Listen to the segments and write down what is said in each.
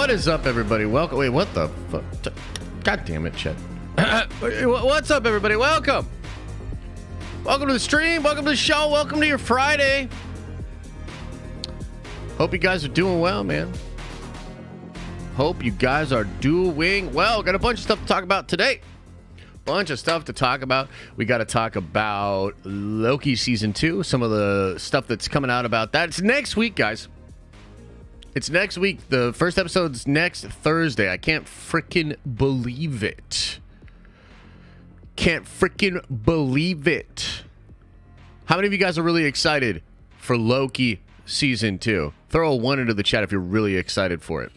What is up, everybody? Welcome. Wait, what the fuck? God damn it, Chet. What's up, everybody? Welcome. Welcome to the stream. Welcome to the show. Welcome to your Friday. Hope you guys are doing well, man. Hope you guys are doing well. Got a bunch of stuff to talk about today. We got to talk about Loki season 2. Some of the stuff that's coming out about that. It's next week, guys. It's next week. The first episode's next Thursday. I can't freaking believe it. Can't freaking believe it. How many of you guys are really excited for Loki season 2? Throw a 1 into the chat if you're really excited for it.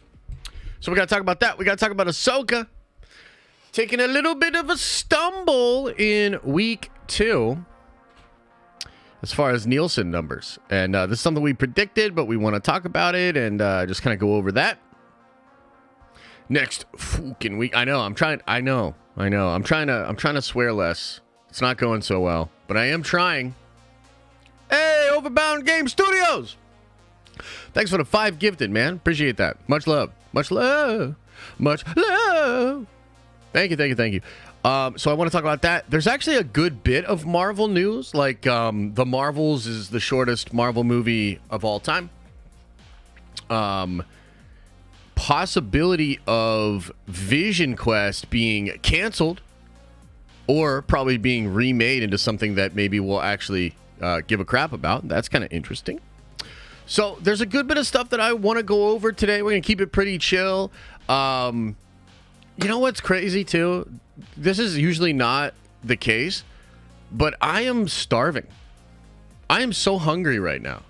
So we got to talk about that. We got to talk about Ahsoka taking a little bit of a stumble in week 2 as far as Nielsen numbers. And this is something we predicted, but we want to talk about it and just kind of go over that. Next fucking week. I'm trying to swear less. It's not going so well, but I am trying. Hey, Overbound Game Studios. Thanks for the 5 gifted, man. Appreciate that. Much love. Much love. Much love. Thank you. So I want to talk about that. There's actually a good bit of Marvel news. Like, The Marvels is the shortest Marvel movie of all time. Possibility of Vision Quest being canceled or probably being remade into something that maybe we'll actually give a crap about. That's kind of interesting. So there's a good bit of stuff that I want to go over today. We're going to keep it pretty chill. You know what's crazy too? This is usually not the case, but I am starving. I am so hungry right now.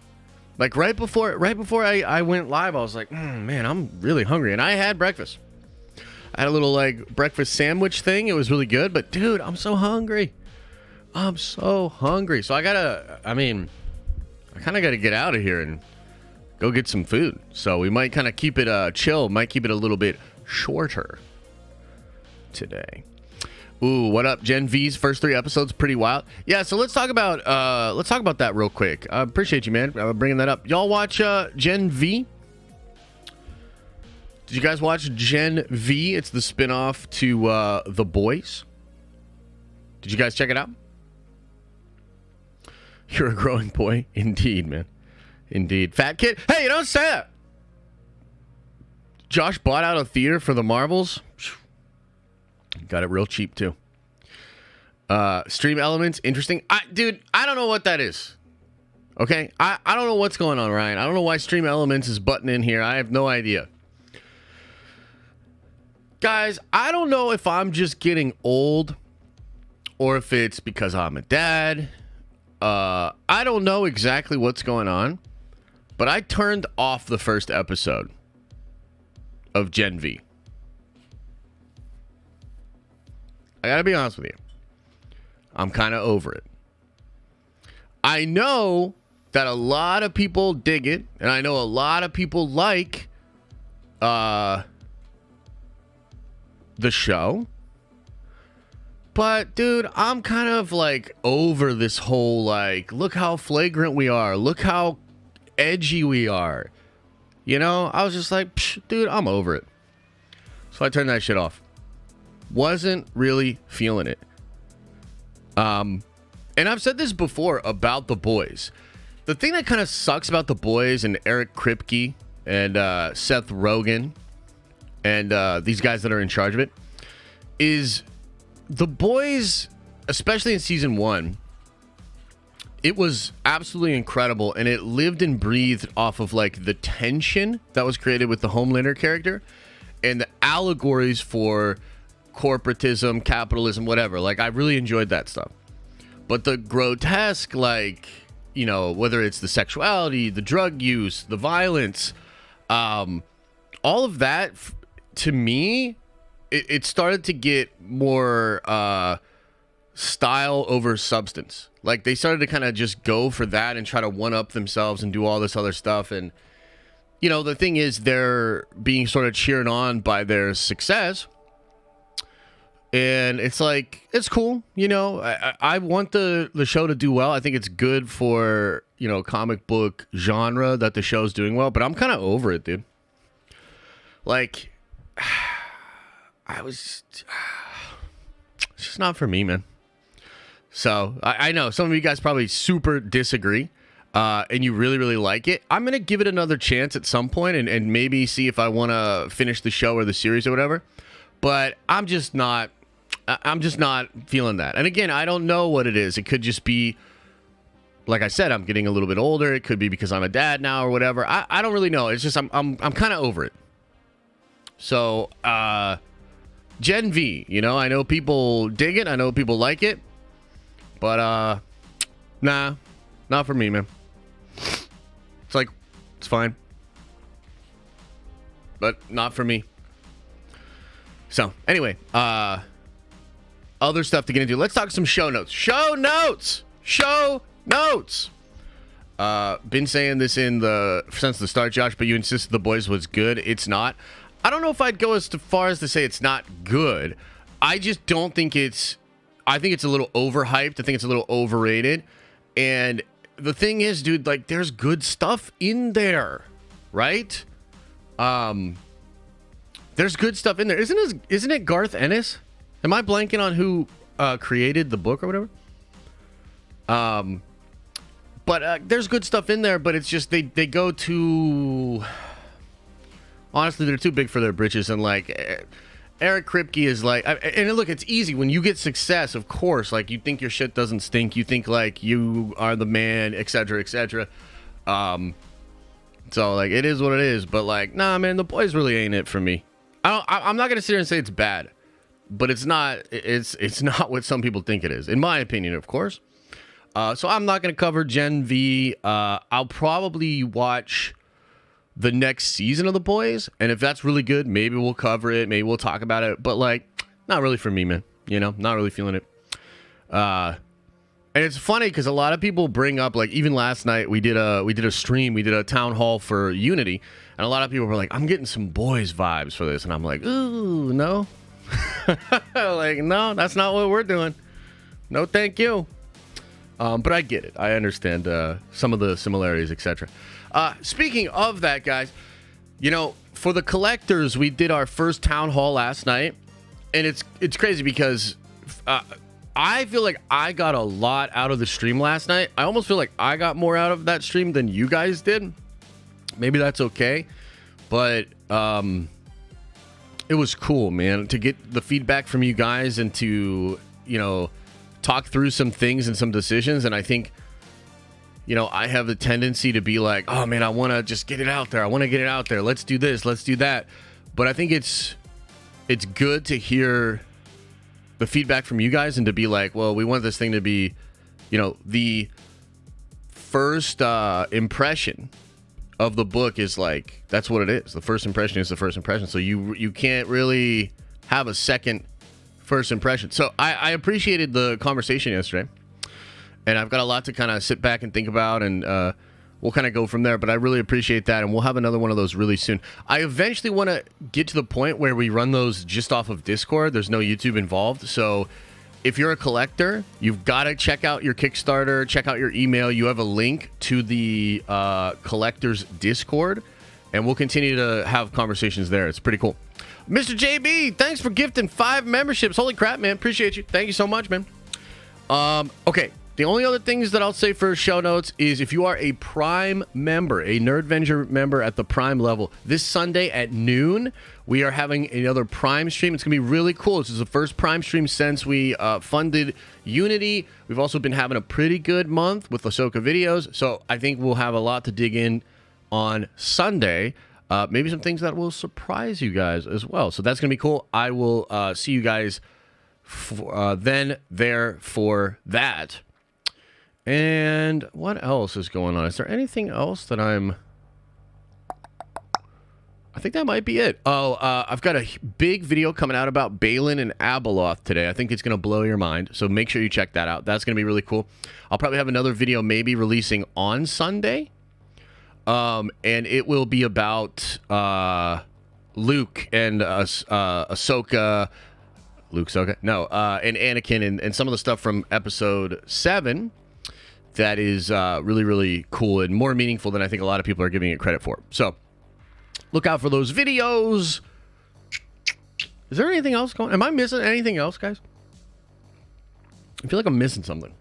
Like right before I went live, I was like, man, I'm really hungry. And I had breakfast. I had a little like breakfast sandwich thing. It was really good, but dude, I'm so hungry. So I kind of got to get out of here and go get some food. So we might kind of keep it chill, might keep it a little bit shorter today. Ooh, what up? Gen V's first 3 episodes pretty wild. Yeah, so let's talk about that real quick. I appreciate you, man, bringing that up. Y'all watch Gen V? Did you guys watch Gen V? It's the spinoff to The Boys. Did you guys check it out? You're a growing boy. Indeed, man. Indeed. Fat kid. Hey, you don't say that. Josh bought out a theater for the Marvels. Got it real cheap, too. Stream Elements. Interesting. Dude, I don't know what that is. Okay? I don't know what's going on, Ryan. I don't know why Stream Elements is butting in here. I have no idea. Guys, I don't know if I'm just getting old or if it's because I'm a dad. I don't know exactly what's going on, but I turned off the first episode of Gen V. I gotta be honest with you. I'm kind of over it. I know that a lot of people dig it, and I know a lot of people like the show. But, dude, I'm kind of, like, over this whole, like, look how flagrant we are. Look how edgy we are. You know? I was just like, dude, I'm over it. So I turned that shit off. Wasn't really feeling it. And I've said this before about The Boys. The thing that kind of sucks about The Boys and Eric Kripke and Seth Rogen and these guys that are in charge of it is The Boys, especially in season 1, it was absolutely incredible, and it lived and breathed off of like the tension that was created with the Homelander character and the allegories for corporatism, capitalism, whatever. Like, I really enjoyed that stuff. But the grotesque, like, you know, whether it's the sexuality, the drug use, the violence, all of that, to me, it started to get more style over substance. Like, they started to kind of just go for that and try to one-up themselves and do all this other stuff. And, you know, the thing is, they're being sort of cheered on by their success. And it's like, it's cool, you know. I want the show to do well. I think it's good for, you know, comic book genre that the show's doing well. But I'm kind of over it, dude. Like, I was... It's just not for me, man. So, I know some of you guys probably super disagree, and you really, really like it. I'm going to give it another chance at some point and maybe see if I want to finish the show or the series or whatever. But I'm just not feeling that. And again, I don't know what it is. It could just be, like I said, I'm getting a little bit older. It could be because I'm a dad now or whatever. I don't really know. It's just I'm kind of over it. So, Gen V, you know, I know people dig it. I know people like it. But, nah, not for me, man. It's like, it's fine. But not for me. So, anyway, other stuff to get into. Let's talk some show notes. Show notes! Show notes! Been saying this since the start, Josh, but you insisted The Boys was good. It's not. I don't know if I'd go as far as to say it's not good. I just don't think I think it's a little overhyped. I think it's a little overrated. And the thing is, dude, like, there's good stuff in there, right? There's good stuff in there. Isn't it Garth Ennis? Am I blanking on who created the book or whatever? But there's good stuff in there, but it's just they go too... Honestly, they're too big for their britches, and like... Eric Kripke is like, and look, it's easy when you get success. Of course, like, you think your shit doesn't stink. You think like you are the man, etc., etc. So like, it is what it is. But like, nah, man, The Boys really ain't it for me. I'm not gonna sit here and say it's bad, but it's not. It's not what some people think it is, in my opinion, of course. So I'm not gonna cover Gen V. I'll probably watch the next season of The Boys, and if that's really good, maybe we'll cover it, maybe we'll talk about it, but like, not really for me, man. You know, not really feeling it. And it's funny because a lot of people bring up, like, even last night we did a stream, we did a town hall for Unity, and a lot of people were like, I'm getting some Boys vibes for this, and I'm like, ooh, no. Like, no, that's not what we're doing. No, thank you. But I get it. I understand some of the similarities, etc. Speaking of that, guys, you know, for the collectors, we did our first town hall last night, and it's crazy because I feel like I got a lot out of the stream last night. I almost feel like I got more out of that stream than you guys did. Maybe that's okay, but it was cool, man, to get the feedback from you guys and to, you know, talk through some things and some decisions. And I think, you know, I have the tendency to be like, oh man, I want to just get it out there. I want to get it out there. Let's do this. Let's do that. But I think it's good to hear the feedback from you guys and to be like, well, we want this thing to be, you know, the first impression of the book is like, that's what it is. The first impression is the first impression. So you can't really have a second first impression. So I appreciated the conversation yesterday. And I've got a lot to kind of sit back and think about, and we'll kind of go from there. But I really appreciate that, and we'll have another one of those really soon. I eventually want to get to the point where we run those just off of Discord. There's no YouTube involved. So if you're a collector, you've got to check out your Kickstarter, check out your email. You have a link to the collector's Discord, and we'll continue to have conversations there. It's pretty cool. Mr. JB, thanks for gifting 5 memberships. Holy crap, man. Appreciate you. Thank you so much, man. Okay. The only other things that I'll say for show notes is if you are a Prime member, a Nerdventure member at the Prime level, this Sunday at noon, we are having another Prime stream. It's going to be really cool. This is the first Prime stream since we funded Unity. We've also been having a pretty good month with Ahsoka videos, so I think we'll have a lot to dig in on Sunday. Maybe some things that will surprise you guys as well. So that's going to be cool. I will see you guys then there for that. And what else is going on? Is there anything else that I think that might be it. Oh, I've got a big video coming out about Balin and Abeloth today. I think it's going to blow your mind. So make sure you check that out. That's going to be really cool. I'll probably have another video maybe releasing on Sunday. And it will be about Luke and Ahsoka. Luke, Ahsoka? No, and Anakin and some of the stuff from episode 7. That is really, really cool and more meaningful than I think a lot of people are giving it credit for. So Look out for those videos. Is there anything else going? Am I missing anything else, guys? I feel like I'm missing something.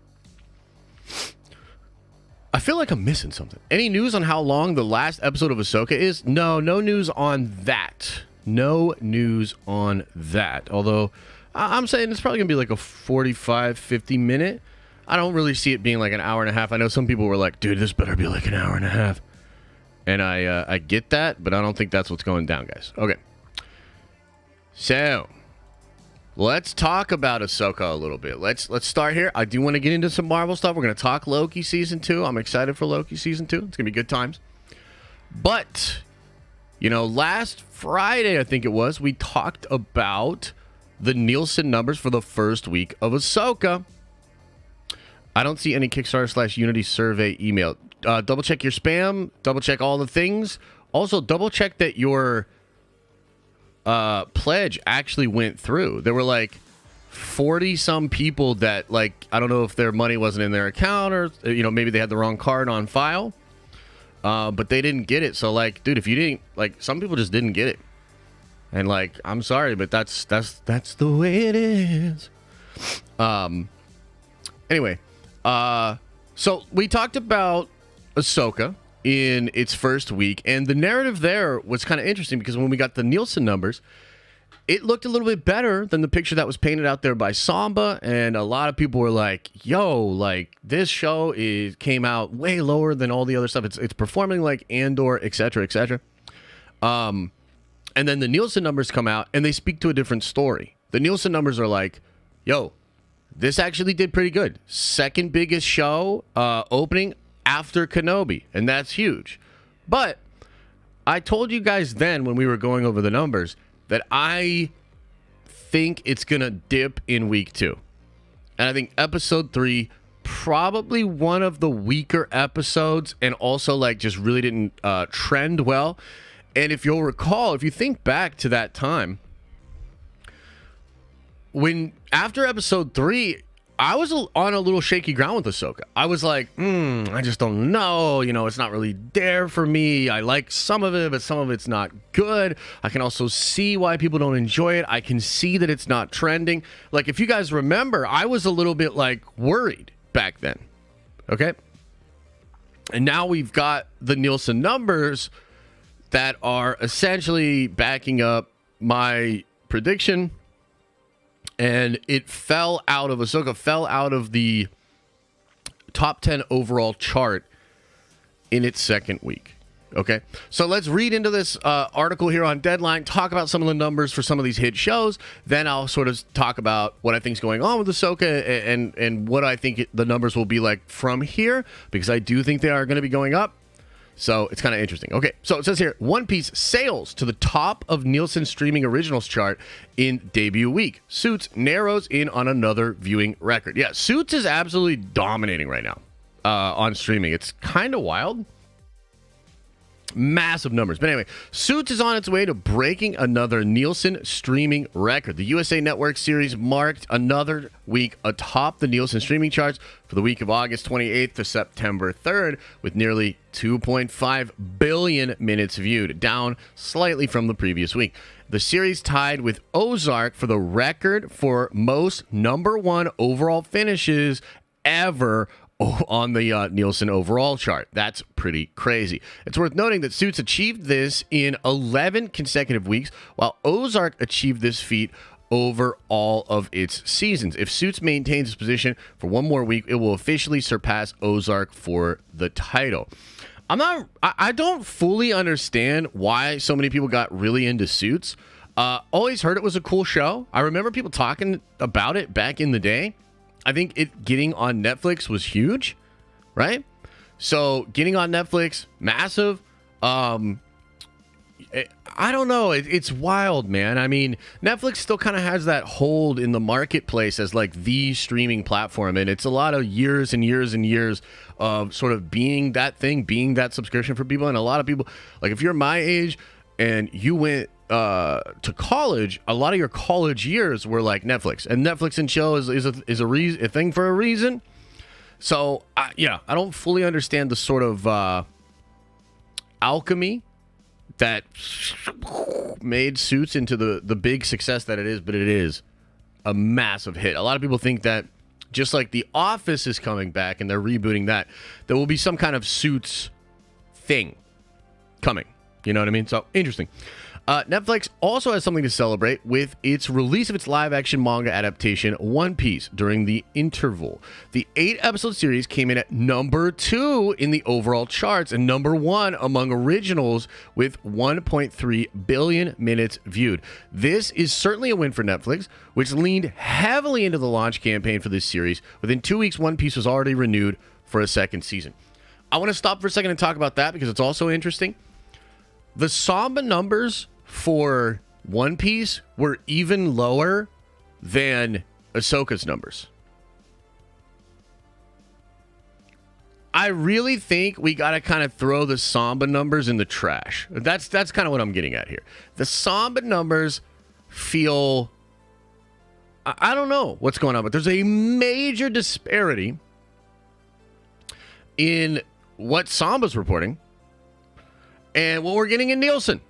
Any news on how long the last episode of Ahsoka is? No news on that. No news on that. Although I'm saying it's probably gonna be like a 45, 50 minute. I don't really see it being like an hour and a half. I know some people were like, dude, this better be like an hour and a half. And I get that, but I don't think that's what's going down, guys. Okay. So let's talk about Ahsoka a little bit. Let's start here. I do want to get into some Marvel stuff. We're going to talk Loki season 2. I'm excited for Loki season 2. It's going to be good times. But, you know, last Friday, I think it was, we talked about the Nielsen numbers for the first week of Ahsoka. I don't see any Kickstarter/Unity survey email. Double check your spam. Double check all the things. Also, double check that your pledge actually went through. There were like 40 some people that, like, I don't know if their money wasn't in their account or, you know, maybe they had the wrong card on file, but they didn't get it. So, like, dude, if you didn't, like, some people just didn't get it, and like, I'm sorry, but that's the way it is. Anyway, so we talked about Ahsoka in its first week, and the narrative there was kind of interesting because when we got the Nielsen numbers, it looked a little bit better than the picture that was painted out there by Samba, and a lot of people were like, yo, like, this show came out way lower than all the other stuff. It's performing like Andor, etc., etc. And then the Nielsen numbers come out, and they speak to a different story. The Nielsen numbers are like, yo, this actually did pretty good. Second biggest show opening after Kenobi, and that's huge. But I told you guys then when we were going over the numbers that I think it's gonna dip in week 2, and I think episode 3 probably one of the weaker episodes, and also like just really didn't trend well. And if you'll recall, if you think back to that time, when after episode 3, I was on a little shaky ground with Ahsoka. I was like, I just don't know. You know, it's not really there for me. I like some of it, but some of it's not good. I can also see why people don't enjoy it. I can see that it's not trending. Like, if you guys remember, I was a little bit, like, worried back then. Okay? And now we've got the Nielsen numbers that are essentially backing up my prediction. And it fell out of, Ahsoka fell out of the top 10 overall chart in its second week. Okay, so let's read into this article here on Deadline, talk about some of the numbers for some of these hit shows. Then I'll sort of talk about what I think is going on with Ahsoka and what I think the numbers will be like from here, because I do think they are going to be going up. So it's kind of interesting. Okay, so it says here, One Piece sails to the top of Nielsen streaming originals chart in debut week. Suits narrows in on another viewing record. Yeah, Suits is absolutely dominating right now on streaming. It's kind of wild. Massive numbers. But anyway, Suits is on its way to breaking another Nielsen streaming record. The USA Network series marked another week atop the Nielsen streaming charts for the week of August 28th to September 3rd, with nearly 2.5 billion minutes viewed, down slightly from the previous week. The series tied with Ozark for the record for most #1 overall finishes ever on the Nielsen overall chart. That's pretty crazy. It's worth noting that Suits achieved this in 11 consecutive weeks, while Ozark achieved this feat over all of its seasons. If Suits maintains its position for one more week, it will officially surpass Ozark for the title. I don't fully understand why so many people got really into Suits. Always heard it was a cool show. I remember people talking about it back in the day. I think it getting on Netflix was huge, right? So getting on Netflix, massive. I don't know. It's wild, man. I mean, Netflix still kind of has that hold in the marketplace as like the streaming platform. And it's a lot of years and years and years of sort of being that thing, being that subscription for people. And a lot of people, like if you're my age and you went to college, a lot of your college years were like Netflix, and Netflix and chill is a thing for a reason. So I don't fully understand the sort of alchemy that made Suits into the big success that it is, but it is a massive hit. A lot of people think that just like The Office is coming back and they're rebooting that, there will be some kind of Suits thing coming. You know what I mean? So, interesting. Netflix also has something to celebrate with its release of its live-action manga adaptation, One Piece, during the interval. The 8-episode series came in at number 2 in the overall charts and number 1 among originals with 1.3 billion minutes viewed. This is certainly a win for Netflix, which leaned heavily into the launch campaign for this series. Within 2 weeks, One Piece was already renewed for a second season. I want to stop for a second and talk about that because it's also interesting. The Samba numbers for One Piece were even lower than Ahsoka's numbers. I really think we got to kind of throw the Samba numbers in the trash. That's kind of what I'm getting at here. The Samba numbers feel... I don't know what's going on, but there's a major disparity in what Samba's reporting and what we're getting in Nielsen.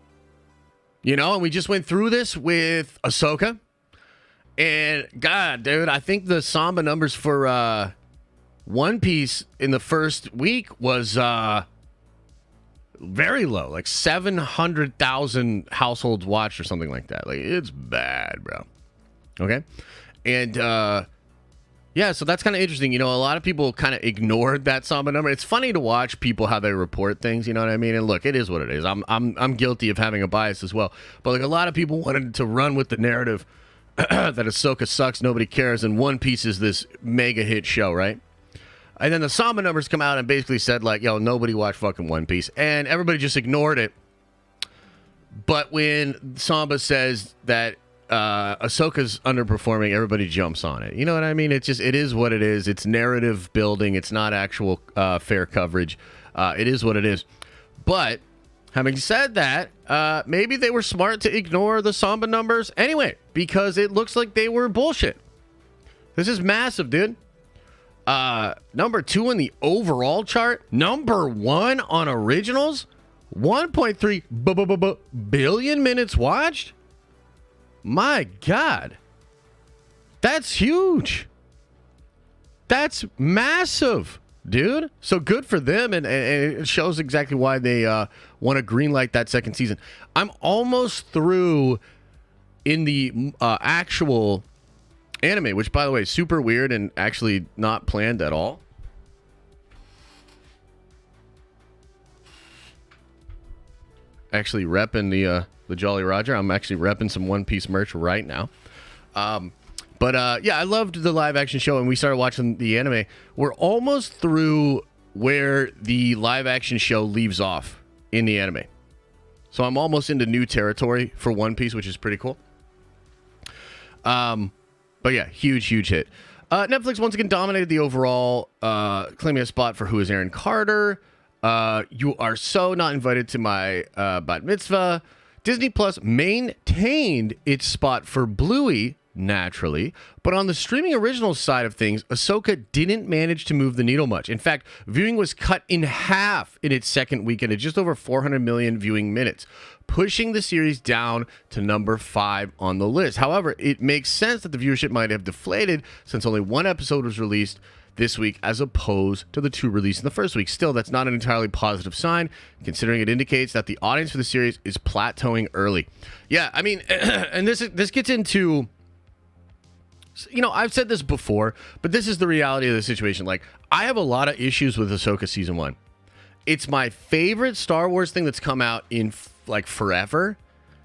You know, and we just went through this with Ahsoka. And, God, dude, I think the Samba numbers for One Piece in the first week was very low. Like 700,000 households watched or something like that. Like, it's bad, bro. Okay? And, yeah, so that's kind of interesting. You know, a lot of people kind of ignored that Samba number. It's funny to watch people how they report things. You know what I mean? And look, it is what it is. I'm guilty of having a bias as well. But like a lot of people wanted to run with the narrative that Ahsoka sucks, nobody cares, and One Piece is this mega hit show, right? And then the Samba numbers come out and basically said like, yo, nobody watched fucking One Piece, and everybody just ignored it. But when Samba says that Ahsoka's underperforming, everybody jumps on it. You know what I mean? It is what it is. It's narrative building. It's not actual fair coverage. It is what it is. But having said that, maybe they were smart to ignore the Samba numbers anyway, because it looks like they were bullshit. This is massive, dude. Number 2 in the overall chart. Number 1 on originals. 1.3 billion minutes watched. My God, that's huge. That's massive, dude. So good for them, and it shows exactly why they want to greenlight that second season. I'm almost through in the actual anime, which, by the way, is super weird and actually not planned at all. Actually repping the Jolly Roger. I'm actually repping some One Piece merch right now. But yeah, I loved the live action show, and we started watching the anime. We're almost through where the live action show leaves off in the anime. So I'm almost into new territory for One Piece, which is pretty cool. But yeah, huge hit. Netflix once again dominated the overall, claiming a spot for Who is Aaron Carter. You Are So Not Invited to My Bat Mitzvah. Disney Plus maintained its spot for Bluey, naturally, but on the streaming originals side of things, Ahsoka didn't manage to move the needle much. In fact, viewing was cut in half in its second weekend at just over 400 million viewing minutes, pushing the series down to number 5 on the list. However, it makes sense that the viewership might have deflated since only 1 episode was released this week as opposed to the 2 released in the first week. Still, that's not an entirely positive sign, considering it indicates that the audience for the series is plateauing early. Yeah, I mean, and this gets into, you know, I've said this before, but this is the reality of the situation. Like, I have a lot of issues with Ahsoka Season 1. It's my favorite Star Wars thing that's come out in, like, forever.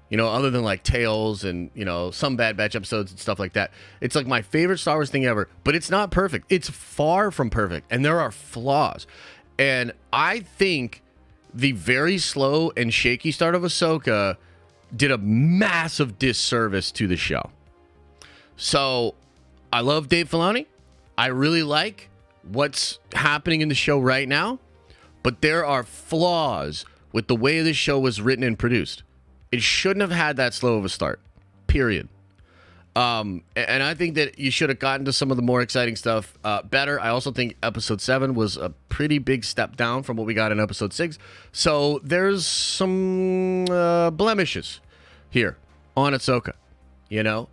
You know, other than like Tales and, you know, some Bad Batch episodes and stuff like that. It's like my favorite Star Wars thing ever, but it's not perfect. It's far from perfect, and there are flaws. And I think the very slow and shaky start of Ahsoka did a massive disservice to the show. So I love Dave Filoni. I really like what's happening in the show right now, but there are flaws with the way this show was written and produced. It shouldn't have had that slow of a start, period. And I think that you should have gotten to some of the more exciting stuff better. I also think episode 7 was a pretty big step down from what we got in episode 6. So there's some blemishes here on Ahsoka, you know?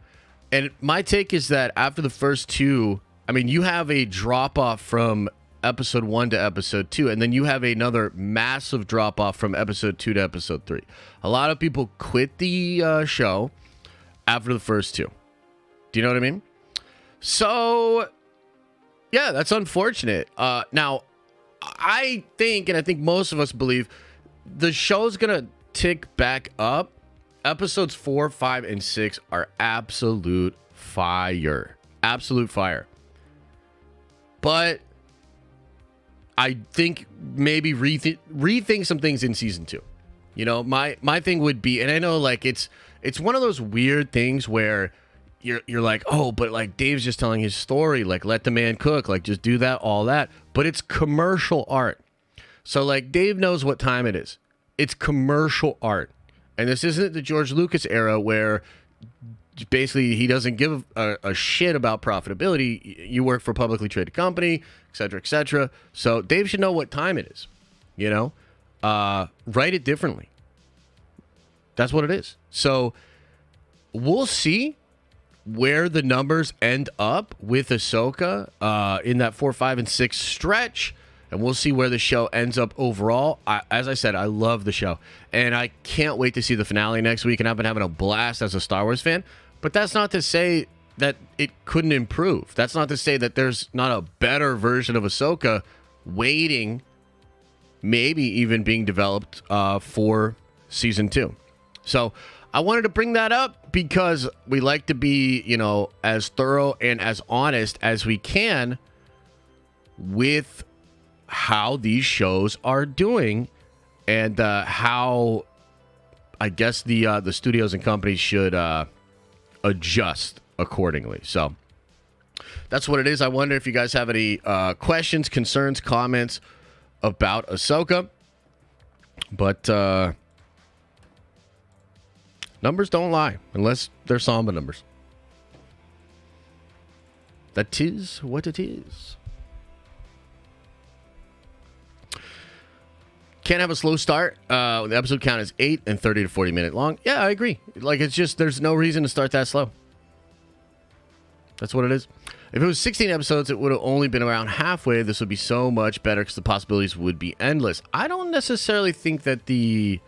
And my take is that after the first 2, I mean, you have a drop-off from episode 1 to episode 2, and then you have another massive drop-off from episode 2 to episode 3. A lot of people quit the show after the first 2. Do you know what I mean? So, yeah, that's unfortunate. Now, I think, and I think most of us believe, the show's going to tick back up. Episodes 4, 5, and 6 are absolute fire. Absolute fire. But I think maybe rethink some things in season 2. You know, my thing would be, and I know like it's one of those weird things where you're like, oh, but like Dave's just telling his story, like let the man cook, like just do that, all that. But it's commercial art. So like Dave knows what time it is. It's commercial art. And this isn't the George Lucas era where basically he doesn't give a shit about profitability. You work for a publicly traded company, et cetera, et cetera. So Dave should know what time it is, you know? Write it differently. That's what it is. So we'll see where the numbers end up with Ahsoka in that 4, 5, and 6 stretch. And we'll see where the show ends up overall. As I said, I love the show. And I can't wait to see the finale next week. And I've been having a blast as a Star Wars fan. But that's not to say that it couldn't improve. That's not to say that there's not a better version of Ahsoka waiting, maybe even being developed for season 2. So I wanted to bring that up because we like to be, you know, as thorough and as honest as we can with how these shows are doing and how I guess the studios and companies should adjust accordingly. So that's what it is. I wonder if you guys have any questions, concerns, comments about Ahsoka. But numbers don't lie unless they're Samba numbers. That is what it is. Can't have a slow start. The episode count is 8 and 30 to 40 minute long. Yeah, I agree. Like, it's just, there's no reason to start that slow. That's what it is. If it was 16 episodes, it would have only been around halfway. This would be so much better because the possibilities would be endless. I don't necessarily think that the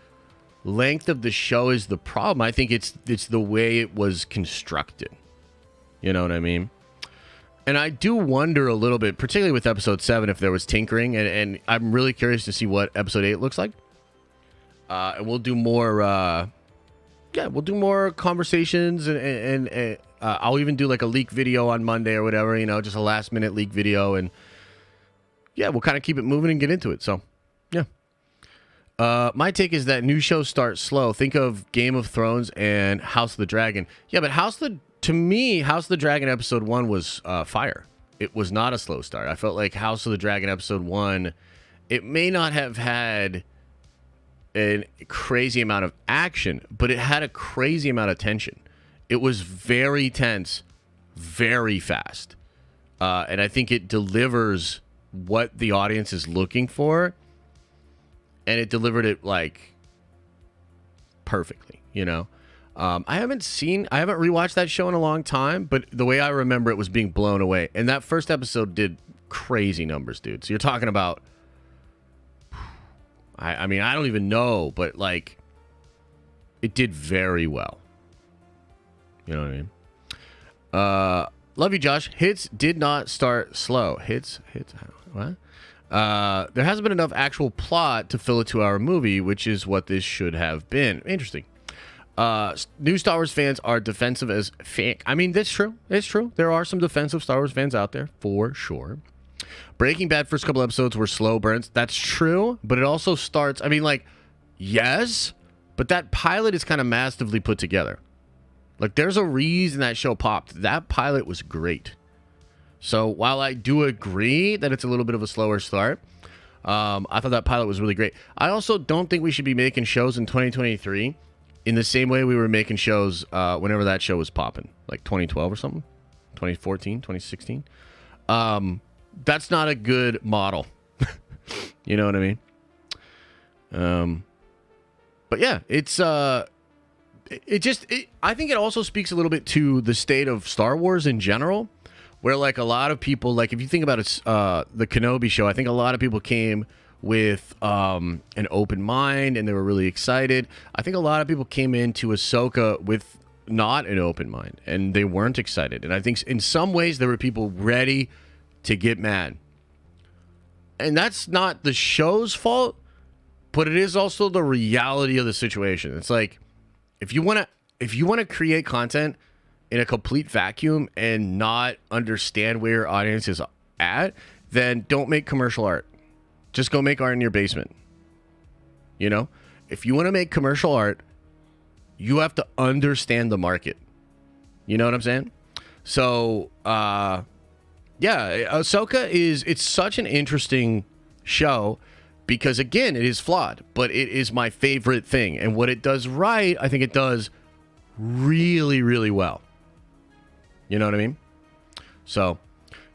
length of the show is the problem. I think it's the way it was constructed. You know what I mean? And I do wonder a little bit, particularly with episode 7, if there was tinkering, and I'm really curious to see what episode 8 looks like. And we'll do more, we'll do more conversations, and I'll even do like a leak video on Monday or whatever, you know, just a last minute leak video, and yeah, we'll kind of keep it moving and get into it. So, yeah. My take is that new shows start slow. Think of Game of Thrones and House of the Dragon. Yeah, but to me, House of the Dragon episode 1 was fire. It was not a slow start. I felt like House of the Dragon episode 1, it may not have had a crazy amount of action, but it had a crazy amount of tension. It was very tense, very fast. And I think it delivers what the audience is looking for. And it delivered it, like, perfectly, you know? I haven't rewatched that show in a long time, but the way I remember it was being blown away. And that first episode did crazy numbers, dude. So you're talking about, I mean, I don't even know, but like, it did very well. You know what I mean? Love you, Josh. Hits did not start slow. Hits, what? There hasn't been enough actual plot to fill a 2-hour movie, which is what this should have been. Interesting. New Star Wars fans are defensive as fake. I mean, that's true. It's true. There are some defensive Star Wars fans out there, for sure. Breaking Bad first couple episodes were slow burns. That's true, but it also starts, I mean, like, yes, but that pilot is kind of massively put together. Like, there's a reason that show popped. That pilot was great. So while I do agree that it's a little bit of a slower start, I thought that pilot was really great. I also don't think we should be making shows in 2023 in the same way we were making shows whenever that show was popping, like 2012 or something, 2014, 2016. That's not a good model. You know what I mean? But yeah, it's I think it also speaks a little bit to the state of Star Wars in general, where like a lot of people, like if you think about it, the Kenobi show, I think a lot of people came with an open mind and they were really excited. I think a lot of people came into Ahsoka with not an open mind and they weren't excited. And I think in some ways there were people ready to get mad. And that's not the show's fault, but it is also the reality of the situation. It's like if you want to create content in a complete vacuum and not understand where your audience is at, then don't make commercial art. Just go make art in your basement. You know? If you want to make commercial art, you have to understand the market. You know what I'm saying? So, yeah, Ahsoka it's such an interesting show because, again, it is flawed, but it is my favorite thing. And what it does right, I think it does really, really well. You know what I mean? So,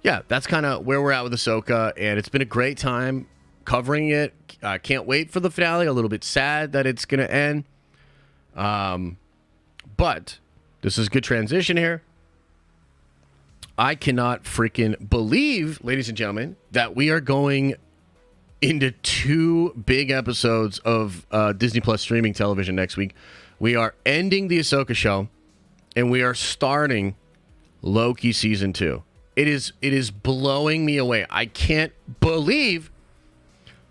yeah, that's kind of where we're at with Ahsoka, and it's been a great time covering it. I can't wait for the finale. A little bit sad that it's going to end. But this is a good transition here. I cannot freaking believe, ladies and gentlemen, that we are going into 2 big episodes of Disney Plus streaming television next week. We are ending the Ahsoka show, and we are starting Loki season 2. It is blowing me away. I can't believe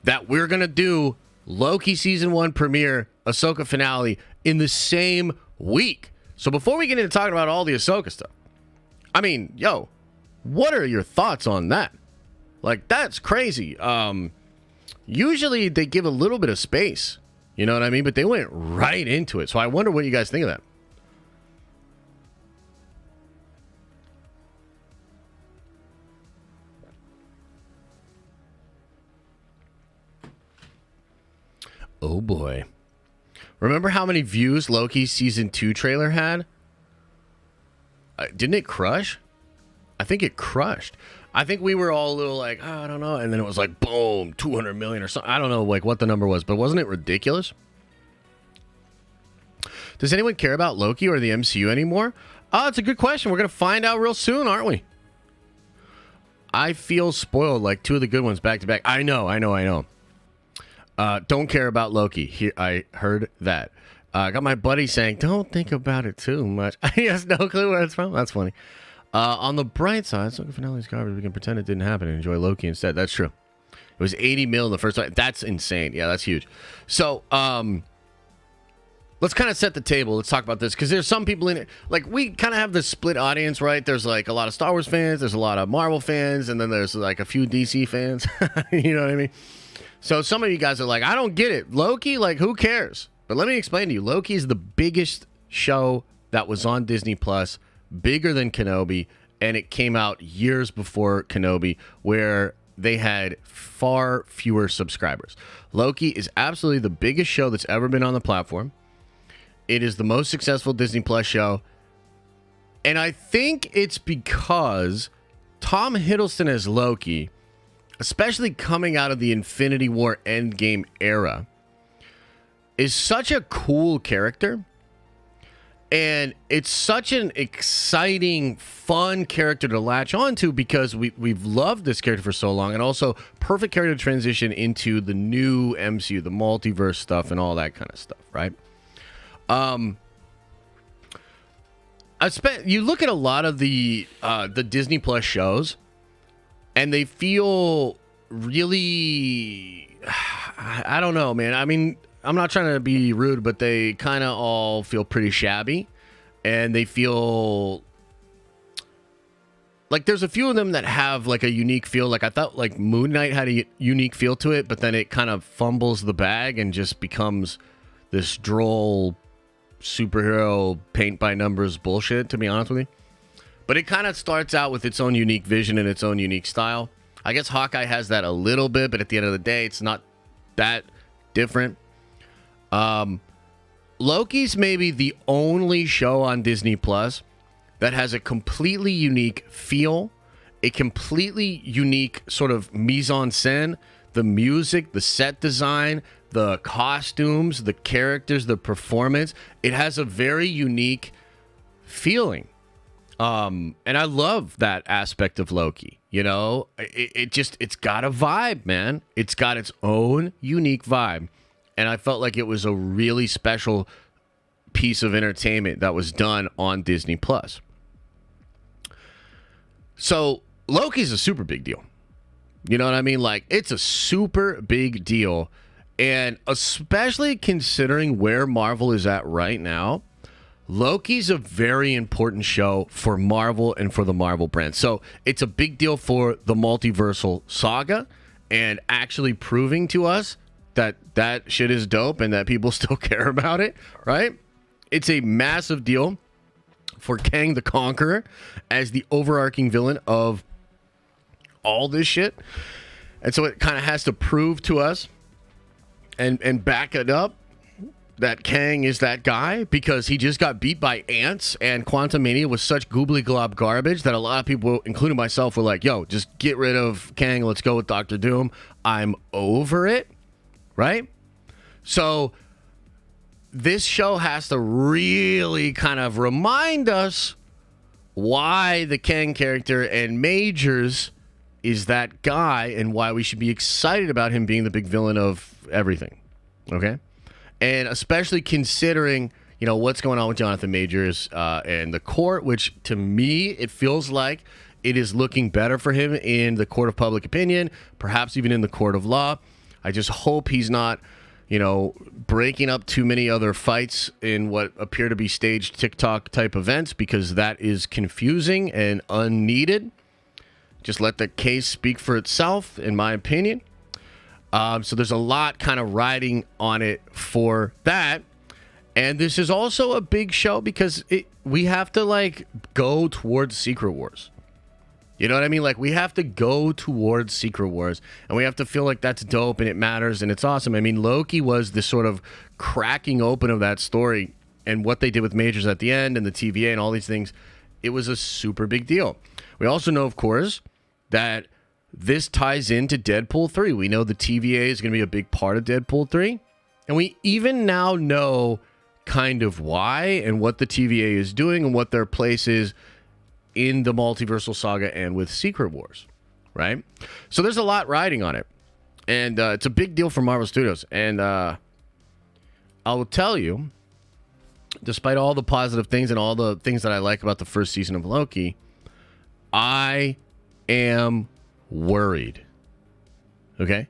that we're going to do Loki season 1 premiere, Ahsoka finale in the same week. So before we get into talking about all the Ahsoka stuff, I mean, yo, what are your thoughts on that? Like, that's crazy. Usually they give a little bit of space, you know what I mean? But they went right into it. So I wonder what you guys think of that. Oh boy. Remember how many views Loki season 2 trailer had? Didn't it crush? I think it crushed. I think we were all a little like, oh, I don't know. And then it was like, boom, 200 million or something. I don't know like what the number was, but wasn't it ridiculous? Does anyone care about Loki or the MCU anymore? Oh, it's a good question. We're going to find out real soon, aren't we? I feel spoiled like 2 of the good ones back to back. I know. Don't care about Loki. Here, I heard that. I got my buddy saying, don't think about it too much. He has no clue where it's from. That's funny. On the bright side, so finale's garbage. We can pretend it didn't happen and enjoy Loki instead. That's true. It was 80 mil the first time. That's insane. Yeah, that's huge. So, let's kind of set the table. Let's talk about this because there's some people in it. Like, we kind of have this split audience, right? There's like a lot of Star Wars fans. There's a lot of Marvel fans. And then there's like a few DC fans. You know what I mean? So some of you guys are like, I don't get it. Loki, like, who cares? But let me explain to you. Loki is the biggest show that was on Disney Plus, bigger than Kenobi, and it came out years before Kenobi, where they had far fewer subscribers. Loki is absolutely the biggest show that's ever been on the platform. It is the most successful Disney Plus show. And I think it's because Tom Hiddleston as Loki, especially coming out of the Infinity War Endgame era, is such a cool character. And it's such an exciting, fun character to latch onto because we've loved this character for so long. And also, perfect character to transition into the new MCU, the multiverse stuff and all that kind of stuff, right? You look at a lot of the Disney Plus shows, and they feel really, I don't know, man. I mean, I'm not trying to be rude, but they kind of all feel pretty shabby, and they feel like there's a few of them that have like a unique feel. Like I thought like Moon Knight had a unique feel to it, but then it kind of fumbles the bag and just becomes this droll superhero paint by numbers bullshit, to be honest with you. But it kind of starts out with its own unique vision and its own unique style. I guess Hawkeye has that a little bit, but at the end of the day, it's not that different. Loki's maybe the only show on Disney Plus that has a completely unique feel, a completely unique sort of mise en scène, the music, the set design, the costumes, the characters, the performance. It has a very unique feeling. And I love that aspect of Loki. You know, it's got a vibe, man. It's got its own unique vibe. And I felt like it was a really special piece of entertainment that was done on Disney Plus. So Loki's a super big deal. You know what I mean? Like, it's a super big deal. And especially considering where Marvel is at right now, Loki's a very important show for Marvel and for the Marvel brand. So it's a big deal for the multiversal saga and actually proving to us that that shit is dope and that people still care about it, right? It's a massive deal for Kang the Conqueror as the overarching villain of all this shit. And so it kind of has to prove to us and back it up that Kang is that guy, because he just got beat by ants and Quantumania was such goobly glob garbage that a lot of people, including myself, were like, yo, just get rid of Kang. Let's go with Doctor Doom. I'm over it. Right? So this show has to really kind of remind us why the Kang character and Majors is that guy and why we should be excited about him being the big villain of everything. Okay? And especially considering, you know, what's going on with Jonathan Majors and the court, which to me, it feels like it is looking better for him in the court of public opinion, perhaps even in the court of law. I just hope he's not, you know, breaking up too many other fights in what appear to be staged TikTok type events, because that is confusing and unneeded. Just let the case speak for itself, in my opinion. So there's a lot kind of riding on it for that. And this is also a big show because we have to, like, go towards Secret Wars. You know what I mean? Like, we have to go towards Secret Wars, and we have to feel like that's dope and it matters and it's awesome. I mean, Loki was the sort of cracking open of that story, and what they did with Majors at the end and the TVA and all these things, it was a super big deal. We also know, of course, that this ties into Deadpool 3. We know the TVA is going to be a big part of Deadpool 3, and we even now know kind of why and what the TVA is doing and what their place is in the multiversal saga and with Secret Wars, right? So there's a lot riding on it, and it's a big deal for Marvel Studios. And I will tell you, despite all the positive things and all the things that I like about the first season of Loki, I am worried. Okay?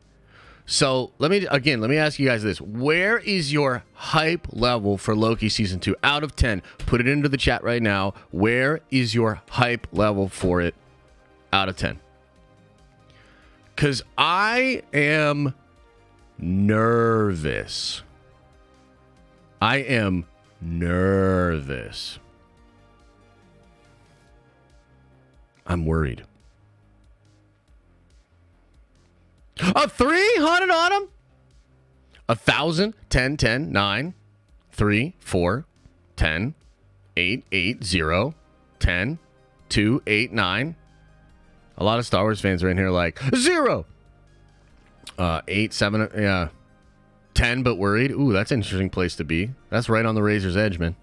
So let me ask you guys this. Where is your hype level for Loki season 2 out of 10? Put it into the chat right now. Where is your hype level for it out of 10? Because I am nervous. I am nervous. I'm worried. A 300 on him? 1,000, 10, 10, 9, 3, 4, 10, 8, 8, 0, 10, 2, 8, 9. A lot of Star Wars fans are in here like, 0. 8, 7, yeah. 10, but worried. Ooh, that's an interesting place to be. That's right on the razor's edge, man.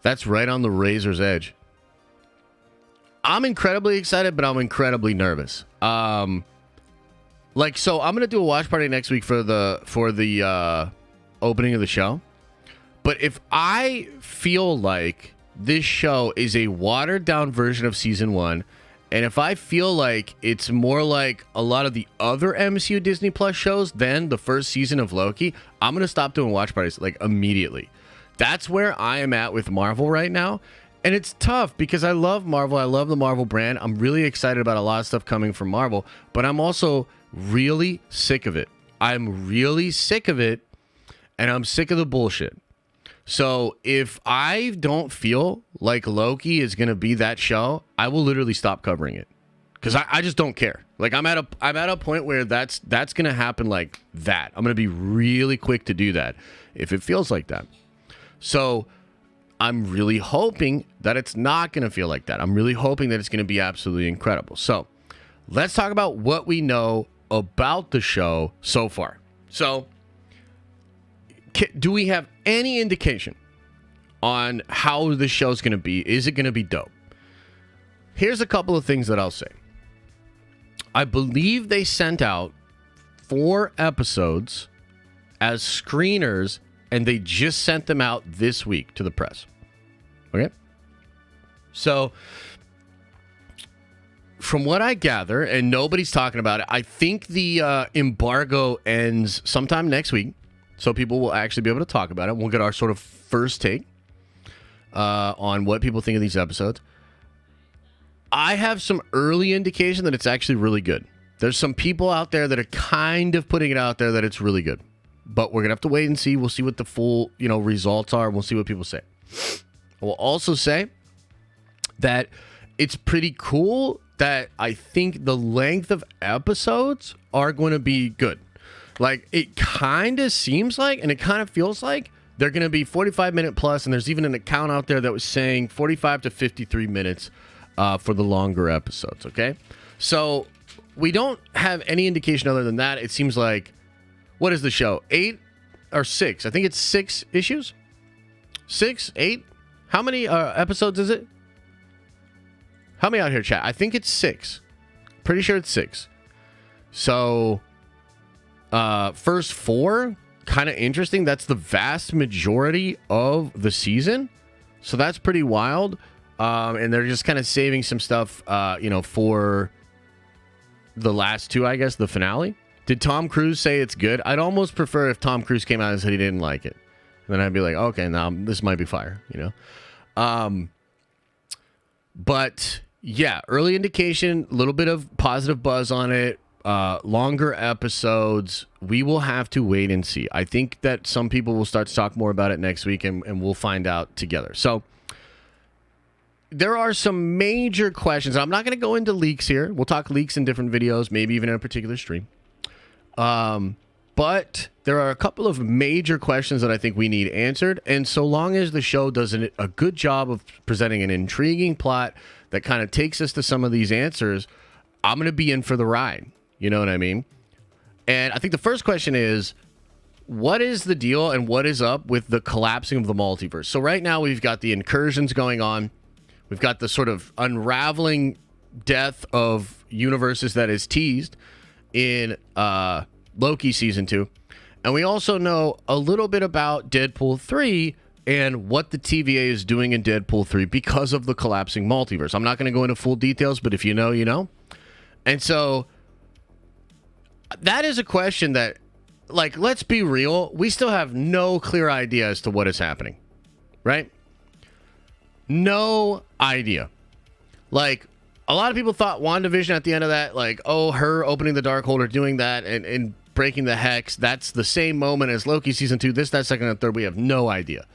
That's right on the razor's edge. I'm incredibly excited, but I'm incredibly nervous. So I'm gonna do a watch party next week for the opening of the show. But if I feel like this show is a watered down version of season 1, and if I feel like it's more like a lot of the other MCU Disney Plus shows than the first season of Loki, I'm gonna stop doing watch parties like immediately. That's where I am at with Marvel right now. And it's tough because I love Marvel. I love the Marvel brand. I'm really excited about a lot of stuff coming from Marvel, but I'm also really sick of it. I'm really sick of it, and I'm sick of the bullshit. So if I don't feel like Loki is going to be that show, I will literally stop covering it because I just don't care. Like I'm at a point where that's gonna happen like that. I'm gonna be really quick to do that if it feels like that. So I'm really hoping that it's not gonna feel like that. I'm really hoping that it's gonna be absolutely incredible. So let's talk about what we know about the show so far. So do we have any indication on how the show's gonna be? Is it gonna be dope? Here's a couple of things that I'll say. I believe they sent out 4 episodes as screeners, and they just sent them out this week to the press. Okay? So, from what I gather, and nobody's talking about it, I think the embargo ends sometime next week, so people will actually be able to talk about it. We'll get our sort of first take on what people think of these episodes. I have some early indication that it's actually really good. There's some people out there that are kind of putting it out there that it's really good. But we're going to have to wait and see. We'll see what the full, results are. We'll see what people say. We'll also say that it's pretty cool that I think the length of episodes are going to be good. Like, it kind of seems like, and it kind of feels like, they're going to be 45-minute plus, and there's even an account out there that was saying 45 to 53 minutes for the longer episodes, okay? So we don't have any indication other than that. It seems like, what is the show? 8 or 6? I think it's 6 issues? 6? 8? How many episodes is it? Help me out here, chat. I think it's 6. Pretty sure it's 6. So, first 4, kind of interesting. That's the vast majority of the season. So that's pretty wild. And they're just kind of saving some stuff, for the last 2, I guess, the finale. Did Tom Cruise say it's good? I'd almost prefer if Tom Cruise came out and said he didn't like it. And then I'd be like, okay, now this might be fire, But, yeah, early indication, a little bit of positive buzz on it, longer episodes. We will have to wait and see. I think that some people will start to talk more about it next week, and we'll find out together. So, there are some major questions. I'm not going to go into leaks here. We'll talk leaks in different videos, maybe even in a particular stream. But there are a couple of major questions that I think we need answered. And so long as the show does a good job of presenting an intriguing plot that kind of takes us to some of these answers, I'm going to be in for the ride. You know what I mean? And I think the first question is, what is the deal and what is up with the collapsing of the multiverse? So right now we've got the incursions going on. We've got the sort of unraveling death of universes that is teased in Loki Season 2. And we also know a little bit about Deadpool 3 and what the TVA is doing in Deadpool 3 because of the collapsing multiverse. I'm not going to go into full details, but if you know, you know. And so that is a question that, like, let's be real. We still have no clear idea as to what is happening, right? No idea. Like, a lot of people thought WandaVision at the end of that, like, oh, her opening the Darkhold or doing that and breaking the hex, that's the same moment as Loki Season 2, this, that, second, and third. We have no idea.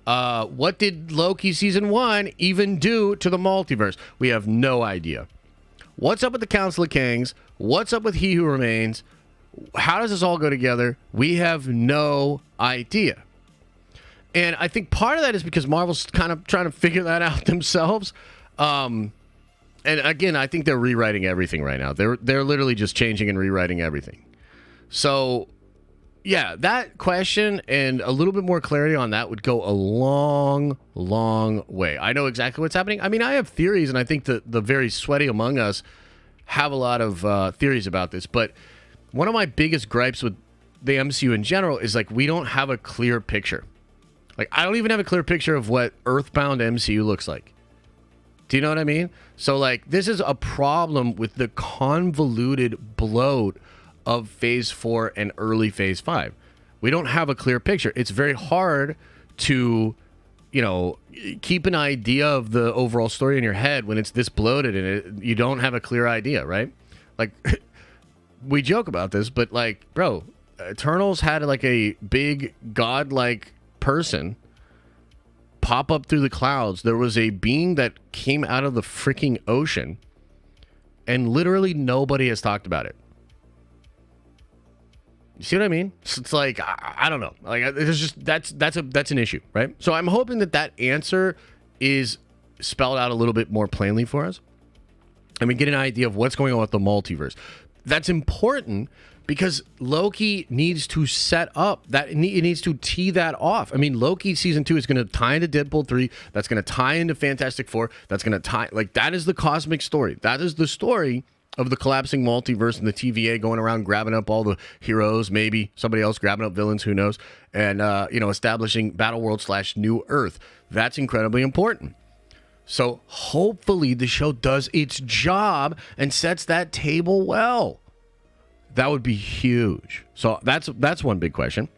What did Loki Season 1 even do to the multiverse? We have no idea. What's up with the Council of Kangs? What's up with He Who Remains? How does this all go together? We have no idea. And I think part of that is because Marvel's kind of trying to figure that out themselves. And again, I think they're rewriting everything right now. They're literally just changing and rewriting everything. So, yeah, that question and a little bit more clarity on that would go a long, long way. I know exactly what's happening. I mean, I have theories, and I think the very sweaty among us have a lot of theories about this. But one of my biggest gripes with the MCU in general is, like, we don't have a clear picture. Like, I don't even have a clear picture of what Earthbound MCU looks like. Do you know what I mean? So, like, this is a problem with the convoluted bloat of Phase 4 and early Phase 5. We don't have a clear picture. It's very hard to, keep an idea of the overall story in your head when it's this bloated and you don't have a clear idea, right? Like, we joke about this, but, like, bro, Eternals had, like, a big godlike person pop up through the clouds. There was a being that came out of the freaking ocean and literally nobody has talked about it. You see what I mean? So it's like, I don't know. Like, it's just that's an issue, right? So I'm hoping that answer is spelled out a little bit more plainly for us, and we get an idea of what's going on with the multiverse. That's important because Loki needs to set up that. It needs to tee that off. I mean, Loki season 2 is going to tie into Deadpool 3. That's going to tie into Fantastic Four. That's going to tie, like, that is the cosmic story. That is the story of the collapsing multiverse and the TVA going around grabbing up all the heroes, maybe somebody else grabbing up villains, who knows, and establishing Battle World / New Earth. That's incredibly important. So hopefully the show does its job and sets that table well. That would be huge. So that's one big question.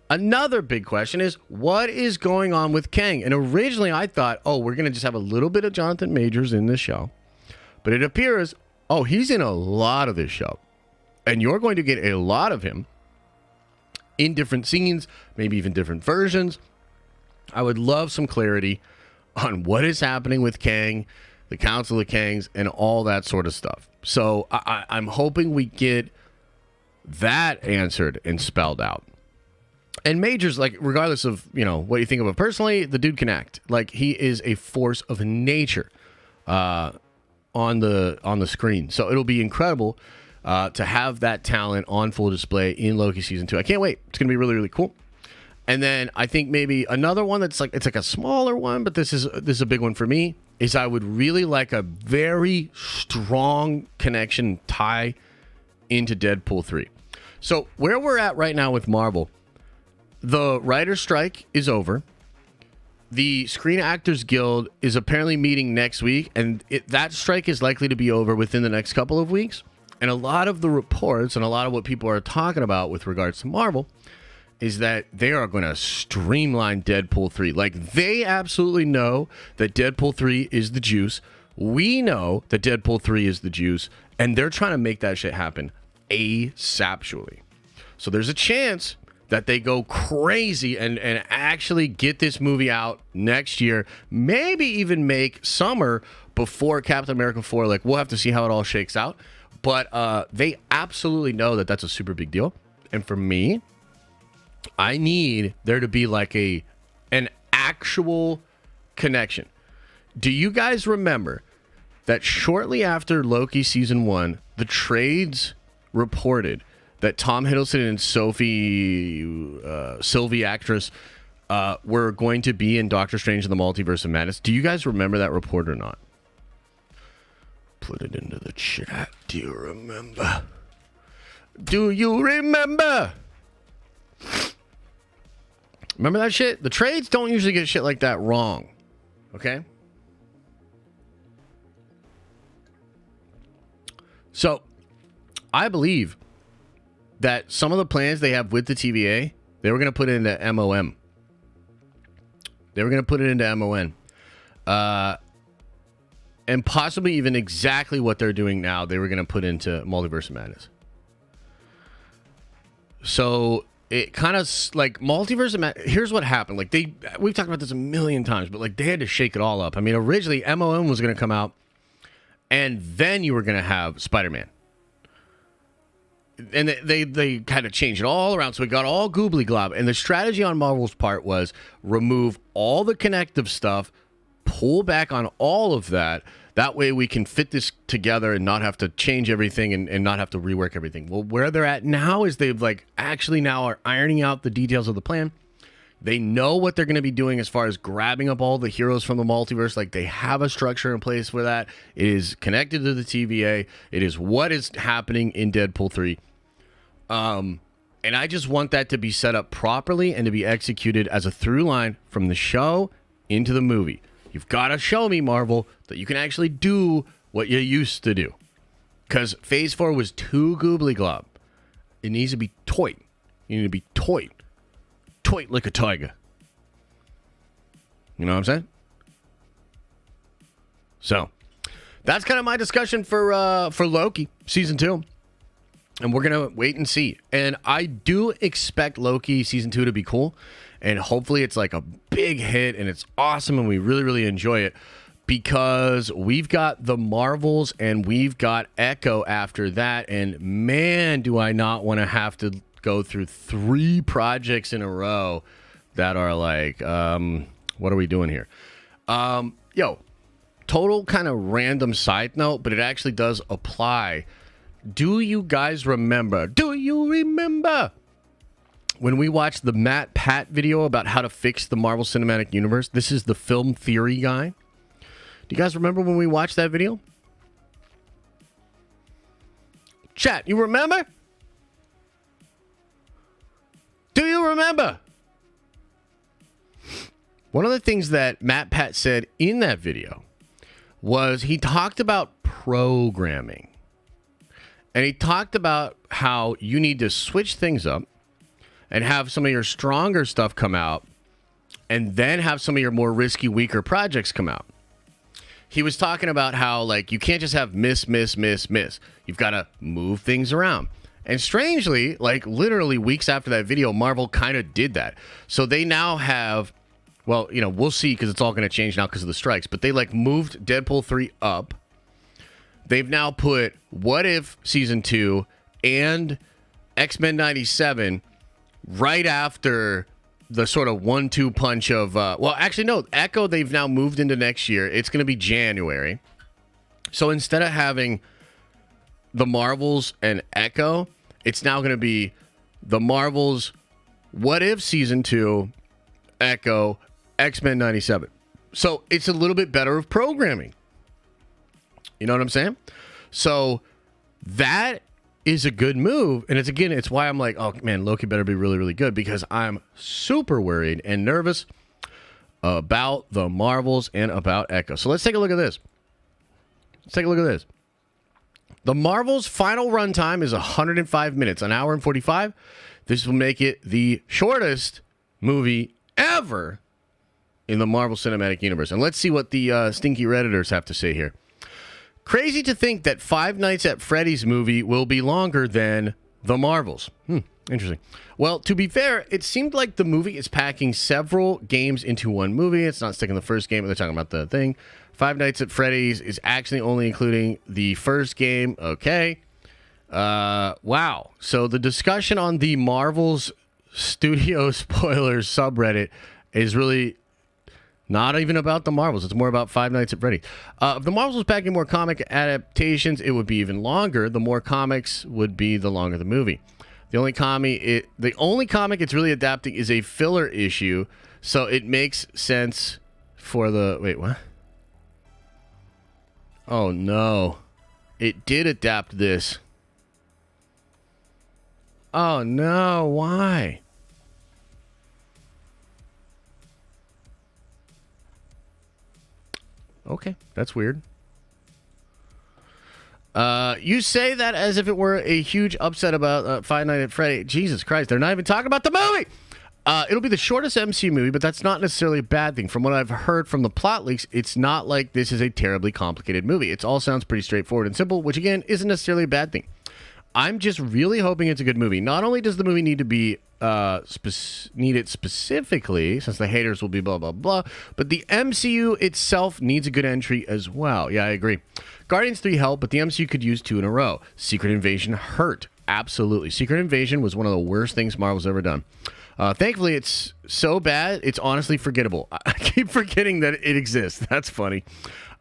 Another big question is, what is going on with Kang? And originally I thought, we're going to just have a little bit of Jonathan Majors in this show. But it appears, he's in a lot of this show. And you're going to get a lot of him in different scenes, maybe even different versions. I would love some clarity on what is happening with Kang, the Council of Kangs, and all that sort of stuff. So I'm hoping we get that answered and spelled out. And Majors, like, regardless of, what you think of him personally, the dude can act. Like, he is a force of nature on the screen. So it'll be incredible to have that talent on full display in Loki season 2. I can't wait. It's going to be really, really cool. And then I think maybe another one it's like a smaller one, but this is a big one for me, is I would really like a very strong connection tie into Deadpool 3. So where we're at right now with Marvel, the writer's strike is over. The Screen Actors Guild is apparently meeting next week, and that strike is likely to be over within the next couple of weeks. And a lot of the reports and a lot of what people are talking about with regards to Marvel is that they are going to streamline Deadpool 3. Like, they absolutely know that Deadpool 3 is the juice. We know that Deadpool 3 is the juice, and they're trying to make that shit happen asaptually. So there's a chance that they go crazy and actually get this movie out next year, maybe even make summer before Captain America 4. Like, we'll have to see how it all shakes out. But they absolutely know that that's a super big deal. And for me, I need there to be like an actual connection. Do you guys remember that shortly after Loki season 1, the trades reported that Tom Hiddleston and Sylvie actress were going to be in Doctor Strange in the Multiverse of Madness? Do you guys remember that report or not? Put it into the chat. Do you remember? Do you remember? Remember that shit? The trades don't usually get shit like that wrong. Okay? So, I believe that some of the plans they have with the TVA, they were going to put it into MOM. They were going to put it into MON. And possibly even exactly what they're doing now, they were going to put into Multiverse of Madness. So it kind of like Multiverse of Madness. Here's what happened. Like, we've talked about this a million times, but like they had to shake it all up. I mean, originally MOM was going to come out, and then you were going to have Spider-Man. And they kind of changed it all around, so it got all goobly glob. And the strategy on Marvel's part was remove all the connective stuff, pull back on all of that. That way we can fit this together and not have to change everything and not have to rework everything. Well, where they're at now is they've like actually now are ironing out the details of the plan. They know what they're going to be doing as far as grabbing up all the heroes from the multiverse. Like, they have a structure in place for that. It is connected to the TVA. It is what is happening in Deadpool 3. And I just want that to be set up properly and to be executed as a through line from the show into the movie. You've got to show me, Marvel, that you can actually do what you used to do. Because Phase 4 was too goobly glob. It needs to be toy. You need to be toy. Toy like a tiger. You know what I'm saying? So, that's kind of my discussion for Loki Season 2. And we're going to wait and see. And I do expect Loki Season 2 to be cool. And hopefully it's like a big hit and it's awesome and we really, really enjoy it. because we've got the Marvels and we've got Echo after that. And man, do I not want to have to go through 3 projects in a row that are like, what are we doing here? Total kind of random side note, but it actually does apply. Do you guys remember? Do you remember when we watched the Matt Pat video about how to fix the Marvel Cinematic Universe? This is the film theory guy. Do you guys remember when we watched that video? Chat, you remember? Do you remember? One of the things that Matt Pat said in that video was he talked about programming. And he talked about how you need to switch things up and have some of your stronger stuff come out and then have some of your more risky, weaker projects come out. He was talking about how, like, you can't just have miss. You've got to move things around. And strangely, like, literally weeks after that video, Marvel kind of did that. So they now have, well, you know, we'll see because it's all going to change now because of the strikes. But they, like, moved Deadpool 3 up. They've now put What If Season 2 and X-Men 97 right after the sort of 1-2 punch of, well, actually, no, Echo, they've now moved into next year. It's going to be January. So instead of having the Marvels and Echo, it's now going to be the Marvels, What If Season 2, Echo, X-Men 97. So it's a little bit better of programming. You know what I'm saying? So that is a good move. And it's why I'm like, oh man, Loki better be really, really good, because I'm super worried and nervous about the Marvels and about Echo. So let's take a look at this. The Marvels' final runtime is 105 minutes, an hour and 45. This will make it the shortest movie ever in the Marvel Cinematic Universe. And let's see what the stinky Redditors have to say here. Crazy to think that Five Nights at Freddy's movie will be longer than the Marvels. Interesting. Well, to be fair, it seemed like the movie is packing several games into one movie. It's not sticking the first game, but they're talking about the thing. Five Nights at Freddy's is actually only including the first game. Okay. Wow. So the discussion on the Marvel's Studio Spoilers subreddit is really not even about the Marvels. It's more about Five Nights at Freddy's. If the Marvels was packing more comic adaptations, it would be even longer. The more comics would be, the longer the movie. The only comic it's really adapting is a filler issue, so it makes sense for the... Wait, what? Oh, no. It did adapt this. Oh, no. Why? Okay, that's weird. You say that as if it were a huge upset about Five Nights at Freddy. Jesus Christ, they're not even talking about the movie! It'll be the shortest MCU movie, but that's not necessarily a bad thing. From what I've heard from the plot leaks, it's not like this is a terribly complicated movie. It all sounds pretty straightforward and simple, which again, isn't necessarily a bad thing. I'm just really hoping it's a good movie. Not only does the movie need to be need it specifically, since the haters will be blah blah blah, but the MCU itself needs a good entry as well. Yeah, I agree. Guardians 3 helped, but the MCU could use 2 in a row. Secret Invasion hurt. Absolutely. Secret Invasion was one of the worst things Marvel's ever done. Thankfully, it's so bad, it's honestly forgettable. I keep forgetting that it exists. That's funny.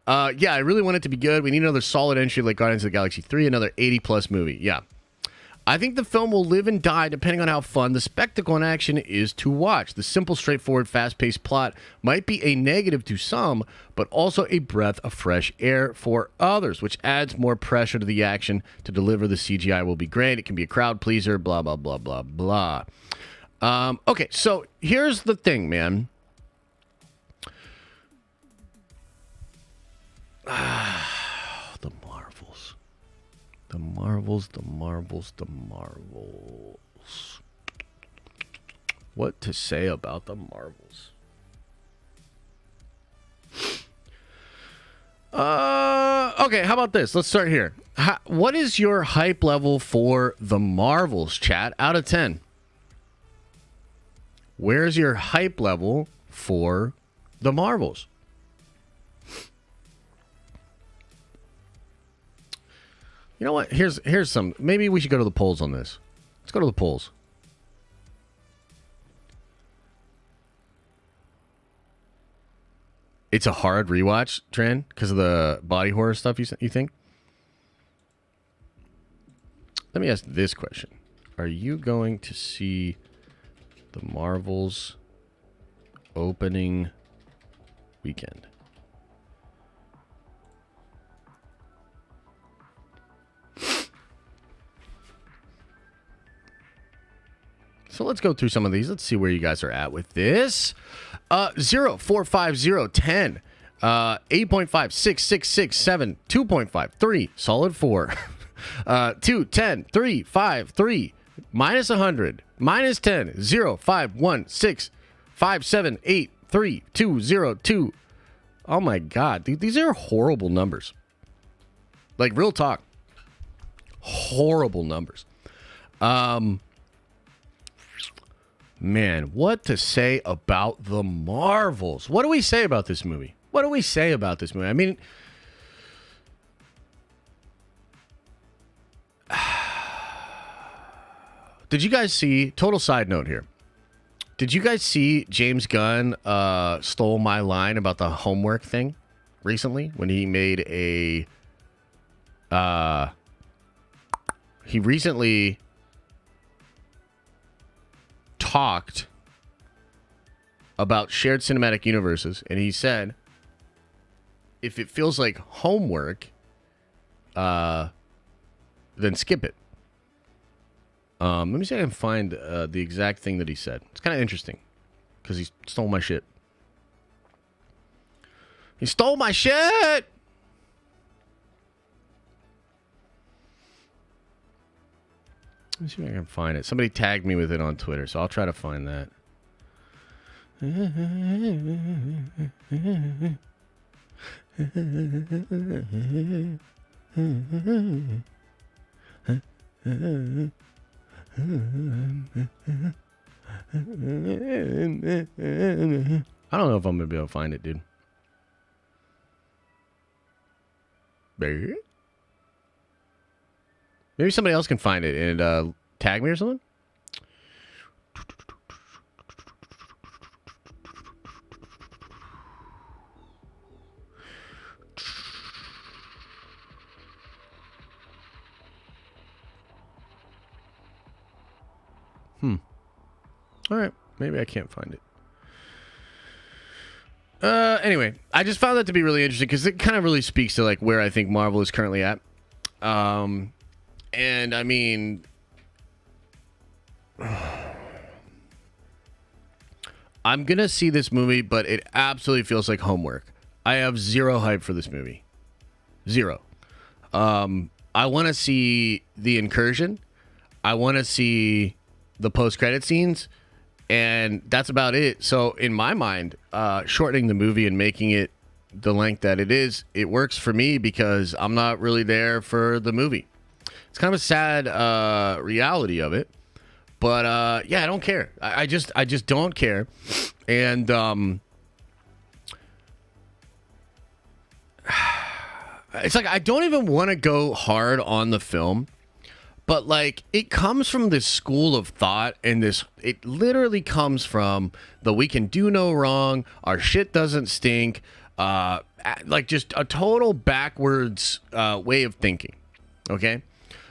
Yeah, I really want it to be good. We need another solid entry like Guardians of the Galaxy 3, another 80-plus movie. Yeah. I think the film will live and die depending on how fun the spectacle and action is to watch. The simple, straightforward, fast-paced plot might be a negative to some, but also a breath of fresh air for others, which adds more pressure to the action. To deliver the CGI will be great. It can be a crowd pleaser, blah, blah, blah, blah, blah. Okay, so here's the thing, man. The Marvels. The Marvels, the Marvels, the Marvels. What to say about the Marvels? Okay, how about this? Let's start here. What is your hype level for the Marvels, chat? Out of 10. Where's your hype level for the Marvels? You know what? Here's some. Maybe we should go to the polls on this. Let's go to the polls. It's a hard rewatch, Tran, because of the body horror stuff you think? Let me ask this question. Are you going to see the Marvels opening weekend? So let's go through some of these. Let's see where you guys are at with this. 0, 4, 5, 0, 10, 8.5, 6, 6, 6, 7, 2.5, 3, solid 4, 2, 10, 3, 5, 3, minus 100, minus 10, 0, 5, 1, 6, 5, 7, 8, 3, 2, 0, 2. Oh my God, dude, these are horrible numbers. Like, real talk. Horrible numbers. Man, what to say about the Marvels? What do we say about this movie? What do we say about this movie? I mean, did you guys see, total side note here, did you guys see James Gunn stole my line about the homework thing recently when he made a, he recently talked about shared cinematic universes, and he said, if it feels like homework, then skip it. Let me see if I can find the exact thing that he said. It's kind of interesting because he stole my shit. He stole my shit! Let me see if I can find it. Somebody tagged me with it on Twitter, so I'll try to find that. I don't know if I'm going to be able to find it, dude. Maybe somebody else can find it and tag me or something. All right. Maybe I can't find it. Anyway, I just found that to be really interesting because it kind of really speaks to like where I think Marvel is currently at. And I mean, I'm going to see this movie, but it absolutely feels like homework. I have zero hype for this movie. Zero. I want to see the incursion. I want to see the post-credit scenes. And that's about it. So in my mind, shortening the movie and making it the length that it is, it works for me because I'm not really there for the movie. It's kind of a sad reality of it. But yeah, I don't care. I just don't care. And it's like I don't even want to go hard on the film. But, like, it comes from this school of thought, and it literally comes from the we can do no wrong, our shit doesn't stink, like, just a total backwards way of thinking, okay?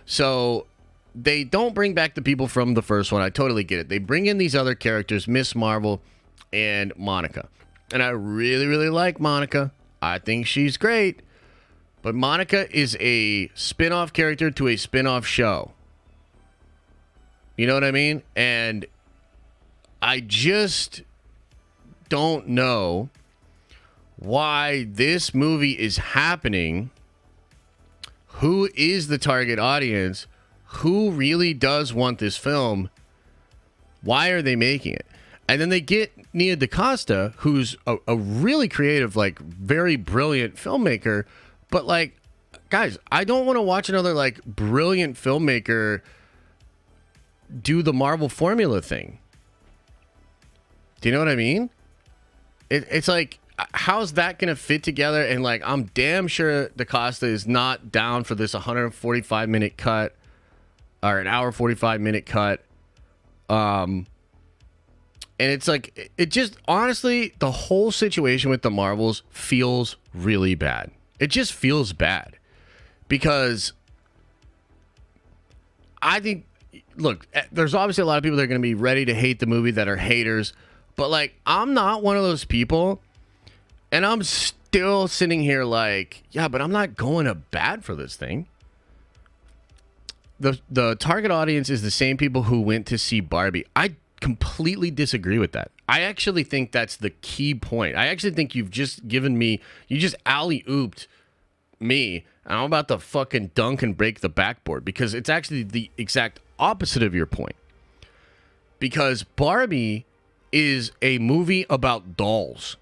So, they don't bring back the people from the first one. I totally get it. They bring in these other characters, Miss Marvel and Monica. And I really, really like Monica. I think she's great. But Monica is a spin-off character to a spin-off show. You know what I mean? And I just don't know why this movie is happening. Who is the target audience? Who really does want this film? Why are they making it? And then they get Nia DaCosta, who's a really creative, like, very brilliant filmmaker. But, like, guys, I don't want to watch another, like, brilliant filmmaker do the Marvel formula thing. Do you know what I mean? It's like, how's that going to fit together? And like, I'm damn sure DaCosta is not down for this 145-minute cut or an hour 45-minute cut. And it's like, it just, honestly, the whole situation with the Marvels feels really bad. It just feels bad because I think, look, there's obviously a lot of people that are going to be ready to hate the movie that are haters, but like, I'm not one of those people, and I'm still sitting here like, yeah, but I'm not going to bat for this thing. The target audience is the same people who went to see Barbie. I completely disagree with that. I actually think that's the key point. I actually think you've just given me, you just alley-ooped me, and I'm about to fucking dunk and break the backboard because it's actually the exact opposite of your point. Because Barbie is a movie about dolls.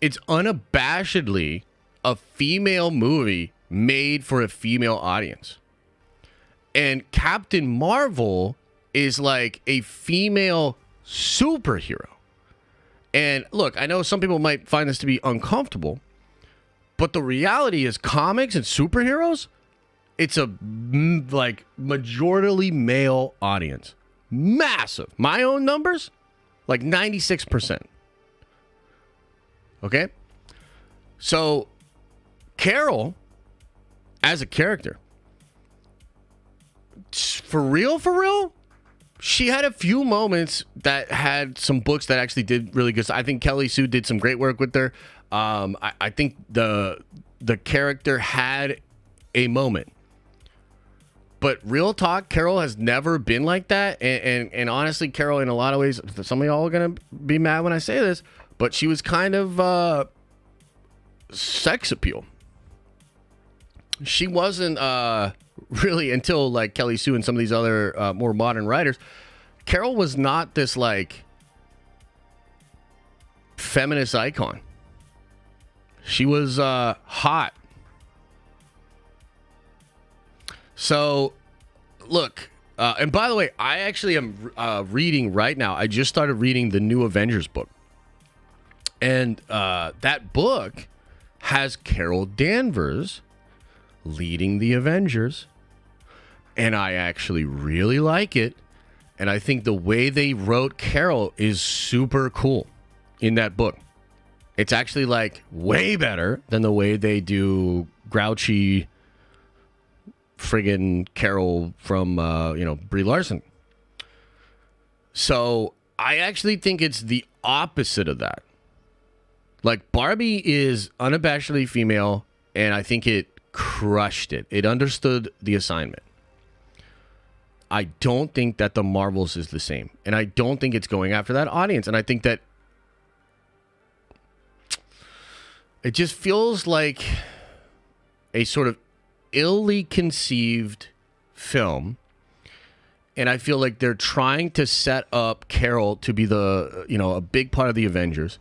It's unabashedly a female movie made for a female audience. And Captain Marvel is like a female superhero. And look, I know some people might find this to be uncomfortable, but the reality is comics and superheroes, it's a like majority male audience. Massive. My own numbers, like 96%. Okay? So Carol, as a character, for real, she had a few moments that had some books that actually did really good. I think Kelly Sue did some great work with her. I think the character had a moment. But real talk, Carol has never been like that. And honestly, Carol, in a lot of ways, some of y'all are going to be mad when I say this, but she was kind of sex appeal. She wasn't really until like Kelly Sue and some of these other more modern writers. Carol was not this like feminist icon. She was hot. So, look, and by the way, I actually am reading right now. I just started reading the new Avengers book. And that book has Carol Danvers leading the Avengers. And I actually really like it. And I think the way they wrote Carol is super cool in that book. It's actually like way better than the way they do grouchy friggin' Carol from, Brie Larson. So I actually think it's the opposite of that. Like Barbie is unabashedly female, and I think it crushed it. It understood the assignment. I don't think that the Marvels is the same. And I don't think it's going after that audience. And I think that it just feels like a sort of illy conceived film. And I feel like they're trying to set up Carol to be the, a big part of the Avengers.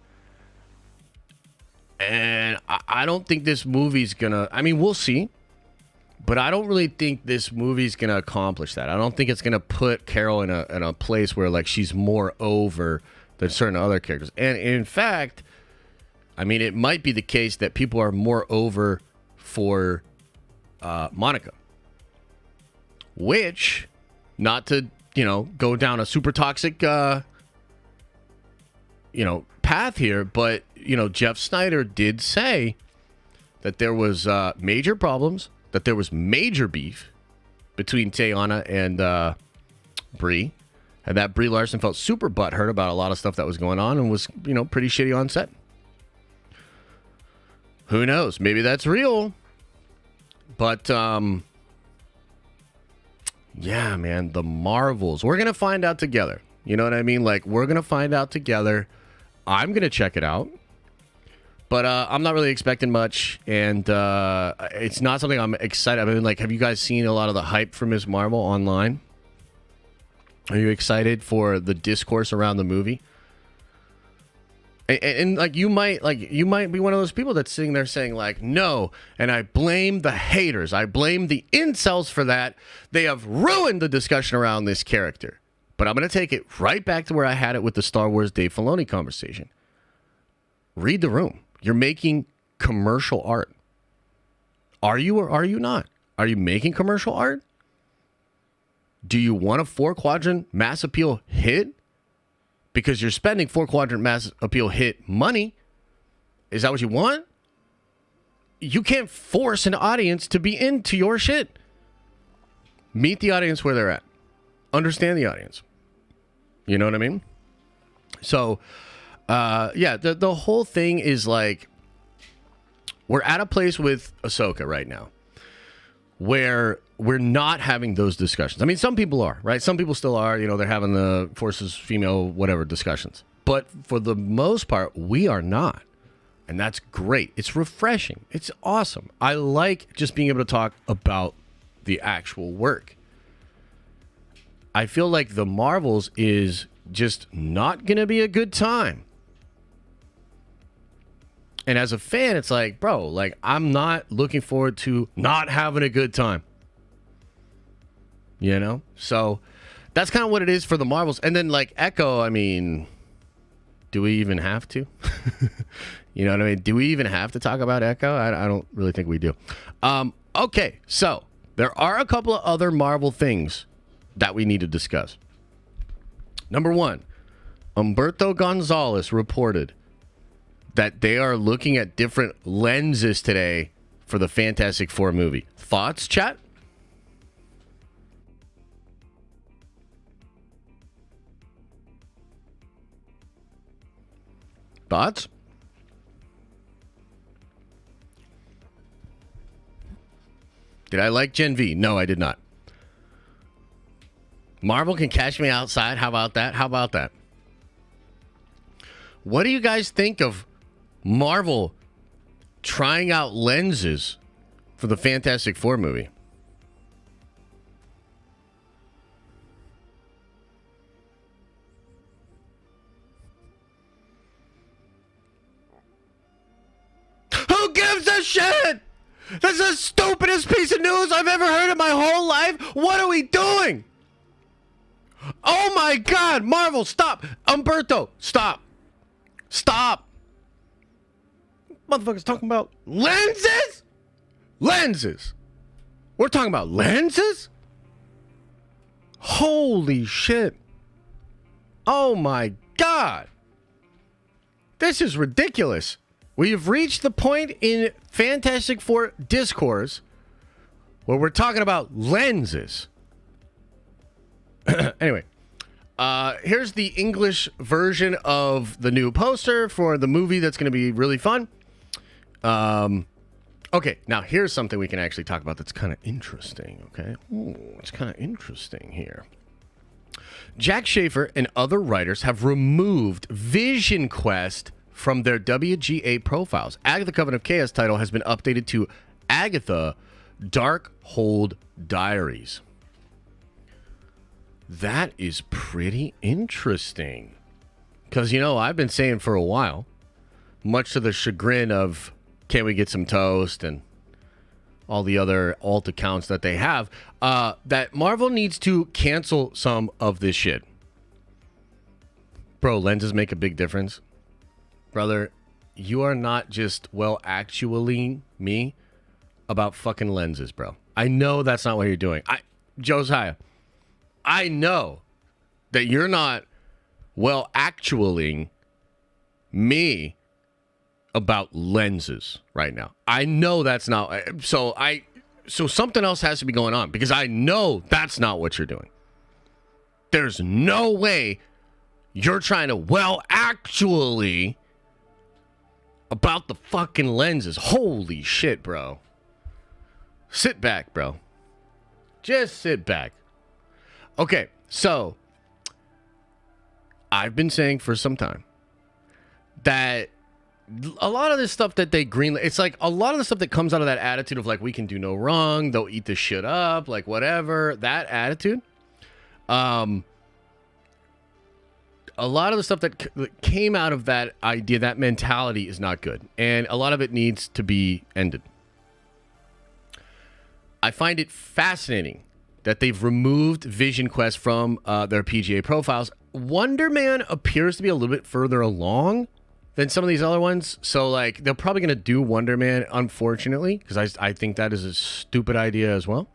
And I don't think this movie's gonna, we'll see. But I don't really think this movie's going to accomplish that. I don't think it's going to put Carol in a place where like she's more over than certain other characters. And in fact, it might be the case that people are more over for Monica. Which, not to, go down a super toxic, path here, but, Jeff Snyder did say that there was major problems, that there was major beef between Teyana and Brie, and that Brie Larson felt super butthurt about a lot of stuff that was going on and was, pretty shitty on set. Who knows? Maybe that's real. But, yeah, man, the Marvels. We're going to find out together. You know what I mean? Like, we're going to find out together. I'm going to check it out. But I'm not really expecting much, and it's not something I'm excited. Have you guys seen a lot of the hype for Ms. Marvel online? Are you excited for the discourse around the movie? And you might be one of those people that's sitting there saying like, no, and I blame the haters. I blame the incels for that. They have ruined the discussion around this character. But I'm going to take it right back to where I had it with the Star Wars Dave Filoni conversation. Read the room. You're making commercial art. Are you or are you not? Are you making commercial art? Do you want a 4-quadrant mass appeal hit? Because you're spending 4-quadrant mass appeal hit money. Is that what you want? You can't force an audience to be into your shit. Meet the audience where they're at. Understand the audience. You know what I mean? So, the whole thing is like, we're at a place with Ahsoka right now where we're not having those discussions. I mean, some people are, right? Some people still are. You know, they're having the forces, female, whatever discussions. But for the most part, we are not. And that's great. It's refreshing. It's awesome. I like just being able to talk about the actual work. I feel like the Marvels is just not going to be a good time. And as a fan, it's like, bro, like, I'm not looking forward to not having a good time. You know? So that's kind of what it is for the Marvels. And then, like, Echo, I mean, do we even have to? You know what I mean? Do we even have to talk about Echo? I don't really think we do. Okay, so there are a couple of other Marvel things that we need to discuss. Number one, Humberto Gonzalez reported that they are looking at different lenses today for the Fantastic Four movie. Thoughts, chat? Thoughts? Did I like Gen V? No, I did not. Marvel can catch me outside. How about that? How about that? What do you guys think of Marvel trying out lenses for the Fantastic Four movie? Who gives a shit? That's the stupidest piece of news I've ever heard in my whole life. What are we doing? Oh my God, Marvel, stop. Humberto, stop. Stop. Motherfuckers talking about lenses? Lenses. We're talking about lenses? Holy shit. Oh my God. This is ridiculous. We have reached the point in Fantastic Four discourse where we're talking about lenses. Anyway, here's the English version of the new poster for the movie that's going to be really fun. Okay, now here's something we can actually talk about that's kind of interesting, okay? Ooh, it's kind of interesting here. Jack Schaefer and other writers have removed Vision Quest from their WGA profiles. Agatha Coven of Chaos title has been updated to Agatha Darkhold Diaries. That is pretty interesting. Because, you know, I've been saying for a while, much to the chagrin of Can We Get Some Toast and all the other alt accounts that they have, that Marvel needs to cancel some of this shit. Bro, lenses make a big difference. Brother, you are not just, well, actually me about fucking lenses, bro. I know that's not what you're doing. Josiah, I know that you're not, well, actually me about lenses right now. I know that's not, so something else has to be going on because I know that's not what you're doing. There's no way you're trying to, well, actually about the fucking lenses. Holy shit, bro. Sit back, bro. Just sit back. Okay, so I've been saying for some time that a lot of this stuff that they greenlit, it's like a lot of the stuff that comes out of that attitude of like, we can do no wrong, they'll eat this shit up, like whatever, that attitude. A lot of the stuff that came out of that idea, that mentality is not good. And a lot of it needs to be ended. I find it fascinating that they've removed Vision Quest from their PGA profiles. Wonder Man appears to be a little bit further along than some of these other ones. So, like, they're probably going to do Wonder Man, unfortunately, because I think that is a stupid idea as well.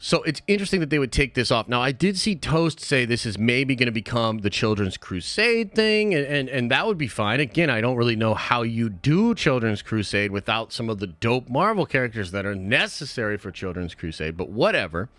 So it's interesting that they would take this off. Now, I did see Toast say this is maybe going to become the Children's Crusade thing, and that would be fine. Again, I don't really know how you do Children's Crusade without some of the dope Marvel characters that are necessary for Children's Crusade, but whatever.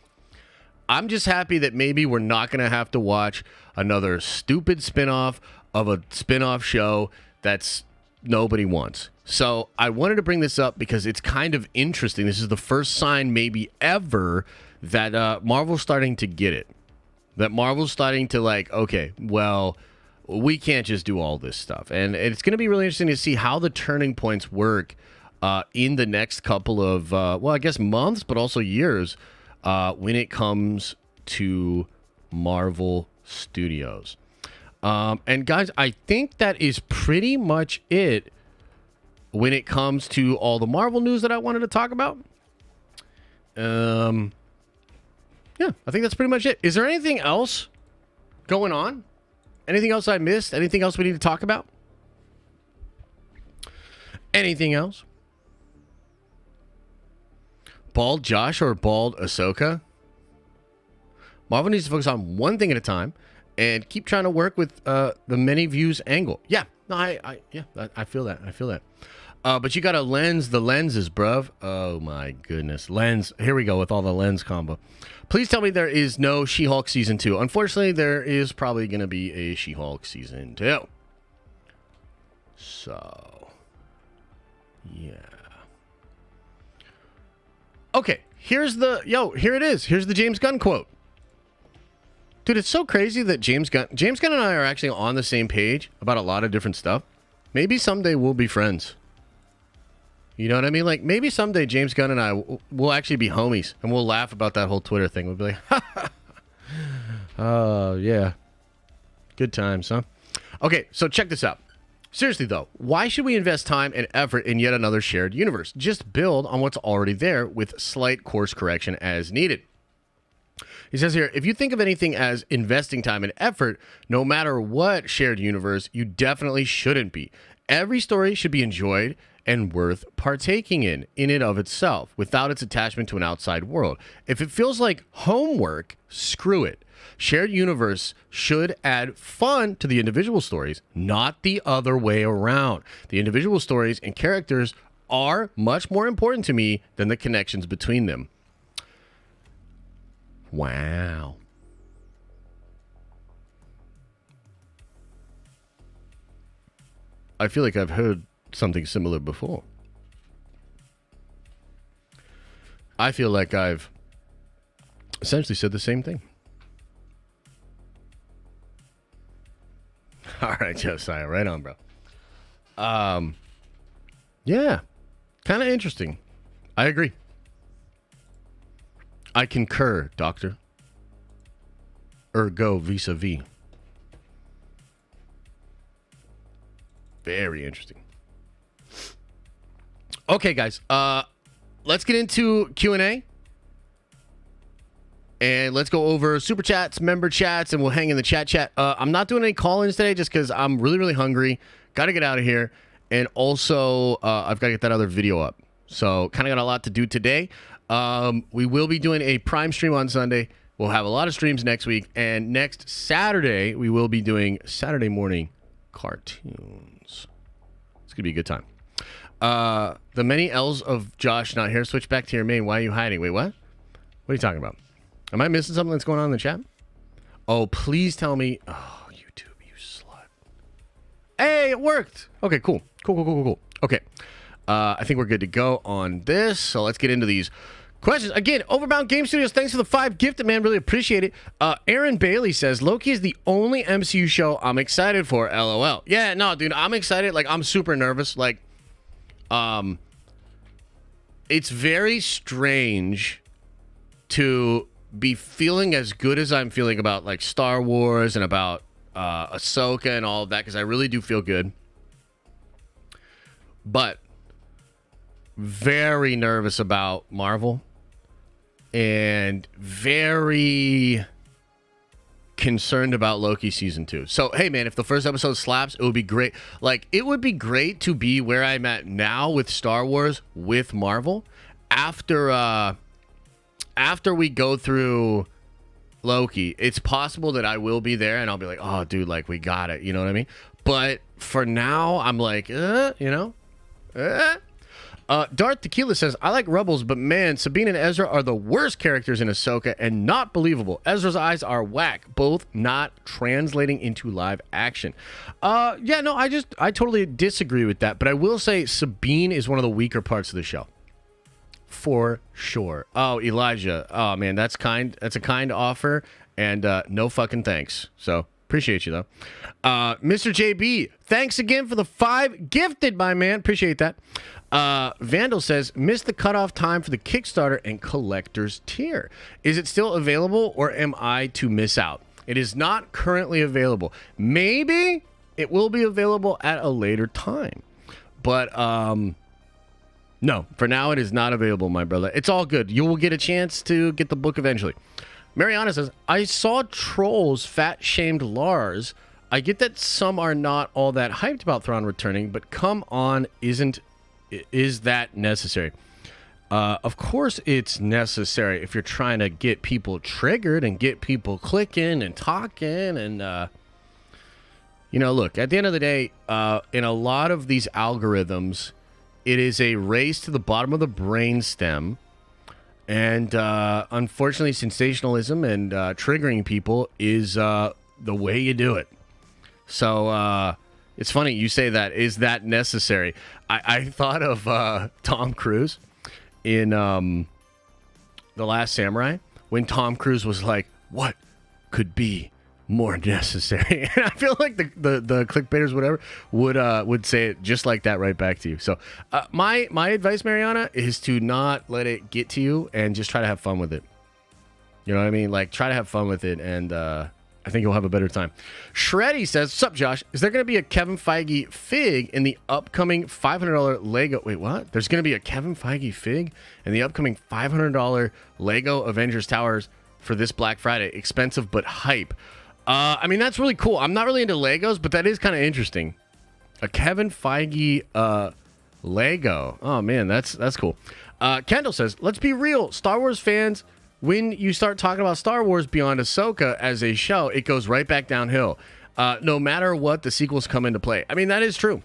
I'm just happy that maybe we're not going to have to watch another stupid spinoff of a spinoff show that's nobody wants. So I wanted to bring this up because it's kind of interesting. This is the first sign maybe ever that Marvel's starting to get it. That Marvel's starting to like, okay, well, we can't just do all this stuff. And it's going to be really interesting to see how the turning points work in the next couple of, well, I guess months, but also years when it comes to Marvel Studios. And guys, I think that is pretty much it when it comes to all the Marvel news that I wanted to talk about. Yeah, I think that's pretty much it. Is there anything else going on? Anything else I missed? Anything else we need to talk about? Anything else? Bald Josh or bald Ahsoka? Marvel needs to focus on one thing at a time and keep trying to work with the many views angle. Yeah, no, I feel that. I feel that. But you got to lens the lenses, bruv. Oh my goodness, lens. Here we go with all the lens combo. Please tell me there is no She-Hulk season 2. Unfortunately, there is probably going to be a She-Hulk season 2. So, yeah. Okay, here it is. Here's the James Gunn quote. Dude, it's so crazy that James Gunn and I are actually on the same page about a lot of different stuff. Maybe someday we'll be friends. You know what I mean? Like, maybe someday James Gunn and I will actually be homies, and we'll laugh about that whole Twitter thing. We'll be like, oh, yeah. Good times, huh? Okay, so check this out. Seriously, though, why should we invest time and effort in yet another shared universe? Just build on what's already there with slight course correction as needed. He says here, if you think of anything as investing time and effort, no matter what shared universe, you definitely shouldn't be. Every story should be enjoyed and worth partaking in it of itself, without its attachment to an outside world. If it feels like homework, screw it. Shared universe should add fun to the individual stories, not the other way around. The individual stories and characters are much more important to me than the connections between them. Wow. I feel like I've heard something similar before. I feel like I've essentially said the same thing. All right, Josiah, right on, bro. Yeah, kind of interesting. I agree. I concur, Doctor. Ergo vis-a-vis. Very interesting. Okay, guys. Let's get into Q&A. And let's go over super chats, member chats, and we'll hang in the chat. I'm not doing any call-ins today just because I'm really, really hungry. Got to get out of here. And also, I've got to get that other video up. So, kind of got a lot to do today. We will be doing a Prime stream on Sunday. We'll have a lot of streams next week. And next Saturday, we will be doing Saturday morning cartoons. It's going to be a good time. The many L's of Josh not here. Switch back to your main. Why are you hiding? Wait, what? What are you talking about? Am I missing something that's going on in the chat? Oh, please tell me. Oh, YouTube, you slut. Hey, it worked. Okay, cool. Cool. Okay. I think we're good to go on this. So let's get into these questions. Again, Overbound Game Studios, thanks for the 5 gifted, man. Really appreciate it. Aaron Bailey says, Loki is the only MCU show I'm excited for, LOL. Yeah, no, dude, I'm excited. Like, I'm super nervous. Like, it's very strange to be feeling as good as I'm feeling about, like, Star Wars and about Ahsoka and all of that, because I really do feel good. But very nervous about Marvel and very concerned about Loki season 2. So, hey, man, if the first episode slaps, it would be great. Like, it would be great to be where I'm at now with Star Wars, with Marvel, after we go through Loki. It's possible that I will be there, and I'll be like, oh, dude, like, we got it. You know what I mean? But for now, I'm like, Darth Tequila says, I like Rebels, but man, Sabine and Ezra are the worst characters in Ahsoka and not believable. Ezra's eyes are whack, both not translating into live action. I totally disagree with that, but I will say Sabine is one of the weaker parts of the show. For sure. Oh, Elijah. Oh, man, that's kind. That's a kind offer, and no fucking thanks. So, appreciate you, though. Mr. JB, thanks again for the 5 gifted, my man. Appreciate that. Vandal says, missed the cutoff time for the Kickstarter and collector's tier. Is it still available, or am I to miss out? It is not currently available. Maybe it will be available at a later time. But, no, for now it is not available, my brother. It's all good. You will get a chance to get the book eventually. Mariana says, I saw Trolls fat-shamed Lars. I get that some are not all that hyped about Thrawn returning, but come on, is that necessary? Of course it's necessary if you're trying to get people triggered and get people clicking and talking. And, look, at the end of the day, in a lot of these algorithms, it is a race to the bottom of the brainstem. And unfortunately, sensationalism and triggering people is the way you do it. So it's funny you say that. Is that necessary? I thought of Tom Cruise in The Last Samurai when Tom Cruise was like, what could be more necessary? And I feel like the clickbaiters, whatever, would say it just like that right back to you. So my advice, Mariana, is to not let it get to you and just try to have fun with it. You know what I mean? Like, try to have fun with it, and I think you'll have a better time. Shreddy says, sup, Josh? Is there going to be a Kevin Feige fig in the upcoming $500 Lego... Wait, what? There's going to be a Kevin Feige fig in the upcoming $500 Lego Avengers Towers for this Black Friday. Expensive, but hype. I mean, that's really cool. I'm not really into Legos, but that is kind of interesting. A Kevin Feige Lego. Oh, man, that's cool. Kendall says, let's be real. Star Wars fans... When you start talking about Star Wars beyond Ahsoka as a show, it goes right back downhill. No matter what, the sequels come into play. I mean, that is true.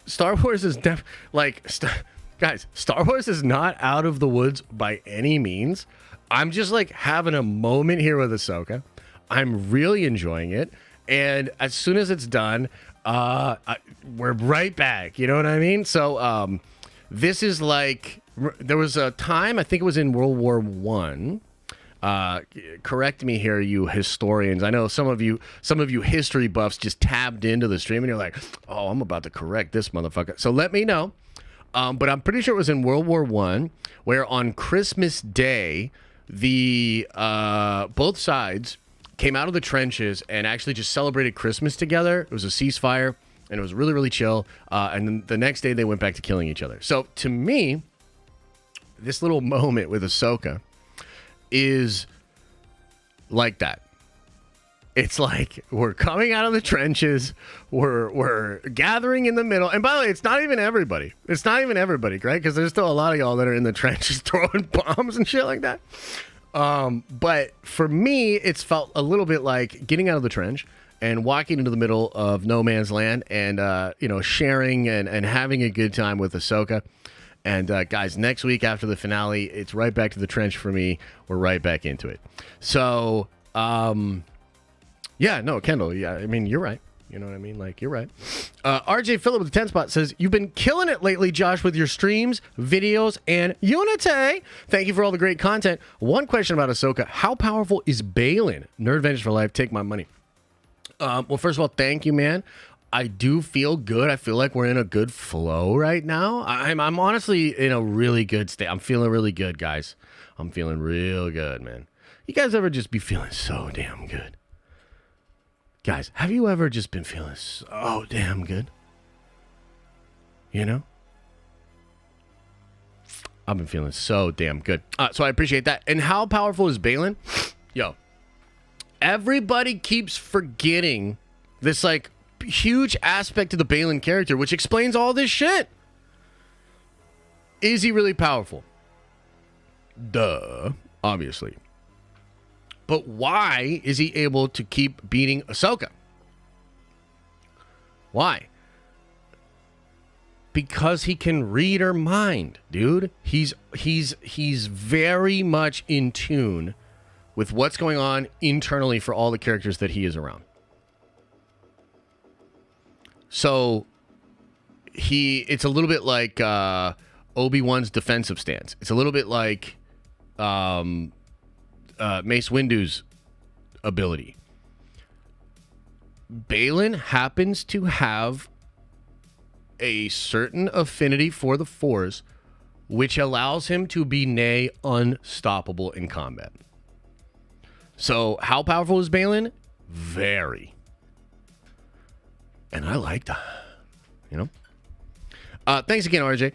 Star Wars is guys, Star Wars is not out of the woods by any means. I'm just like having a moment here with Ahsoka. I'm really enjoying it. And as soon as it's done, we're right back. You know what I mean? So this is like... There was a time, I think it was in World War I. Correct me here, you historians. I know some of you history buffs just tabbed into the stream and you're like, oh, I'm about to correct this motherfucker. So let me know. But I'm pretty sure it was in World War I, where on Christmas Day, the both sides came out of the trenches and actually just celebrated Christmas together. It was a ceasefire, and it was really, really chill. And then the next day, they went back to killing each other. So to me... this little moment with Ahsoka is like that. It's like we're coming out of the trenches, we're gathering in the middle. And by the way, it's not even everybody. It's not even everybody, right? Because there's still a lot of y'all that are in the trenches throwing bombs and shit like that. But for me, it's felt a little bit like getting out of the trench and walking into the middle of no man's land and, sharing and having a good time with Ahsoka. And guys, next week after the finale, it's right back to the trench for me. We're right back into it. So, Kendall, yeah, I mean, you're right. You know what I mean? Like, you're right. RJ Phillip with the 10 spot says, you've been killing it lately, Josh, with your streams, videos, and Unity. Thank you for all the great content. One question about Ahsoka. How powerful is Balin? Nerd Vengers for life. Take my money. Well, first of all, thank you, man. I do feel good. I feel like we're in a good flow right now. I'm honestly in a really good state. I'm feeling really good, guys. I'm feeling real good, man. You guys ever just be feeling so damn good? Guys, have you ever just been feeling so damn good? You know? I've been feeling so damn good. So I appreciate that. And how powerful is Balin? Yo, everybody keeps forgetting this like huge aspect of the Balin character, which explains all this shit. Is he really powerful? Duh, obviously. But why is he able to keep beating Ahsoka? Why? Because he can read her mind, dude. He's very much in tune with what's going on internally for all the characters that he is around. So it's a little bit like Obi-Wan's defensive stance. It's a little bit like Mace Windu's ability. Balin happens to have a certain affinity for the Force, which allows him to be nay unstoppable in combat. So how powerful is Balin? Very. And I like that, you know? Thanks again, RJ.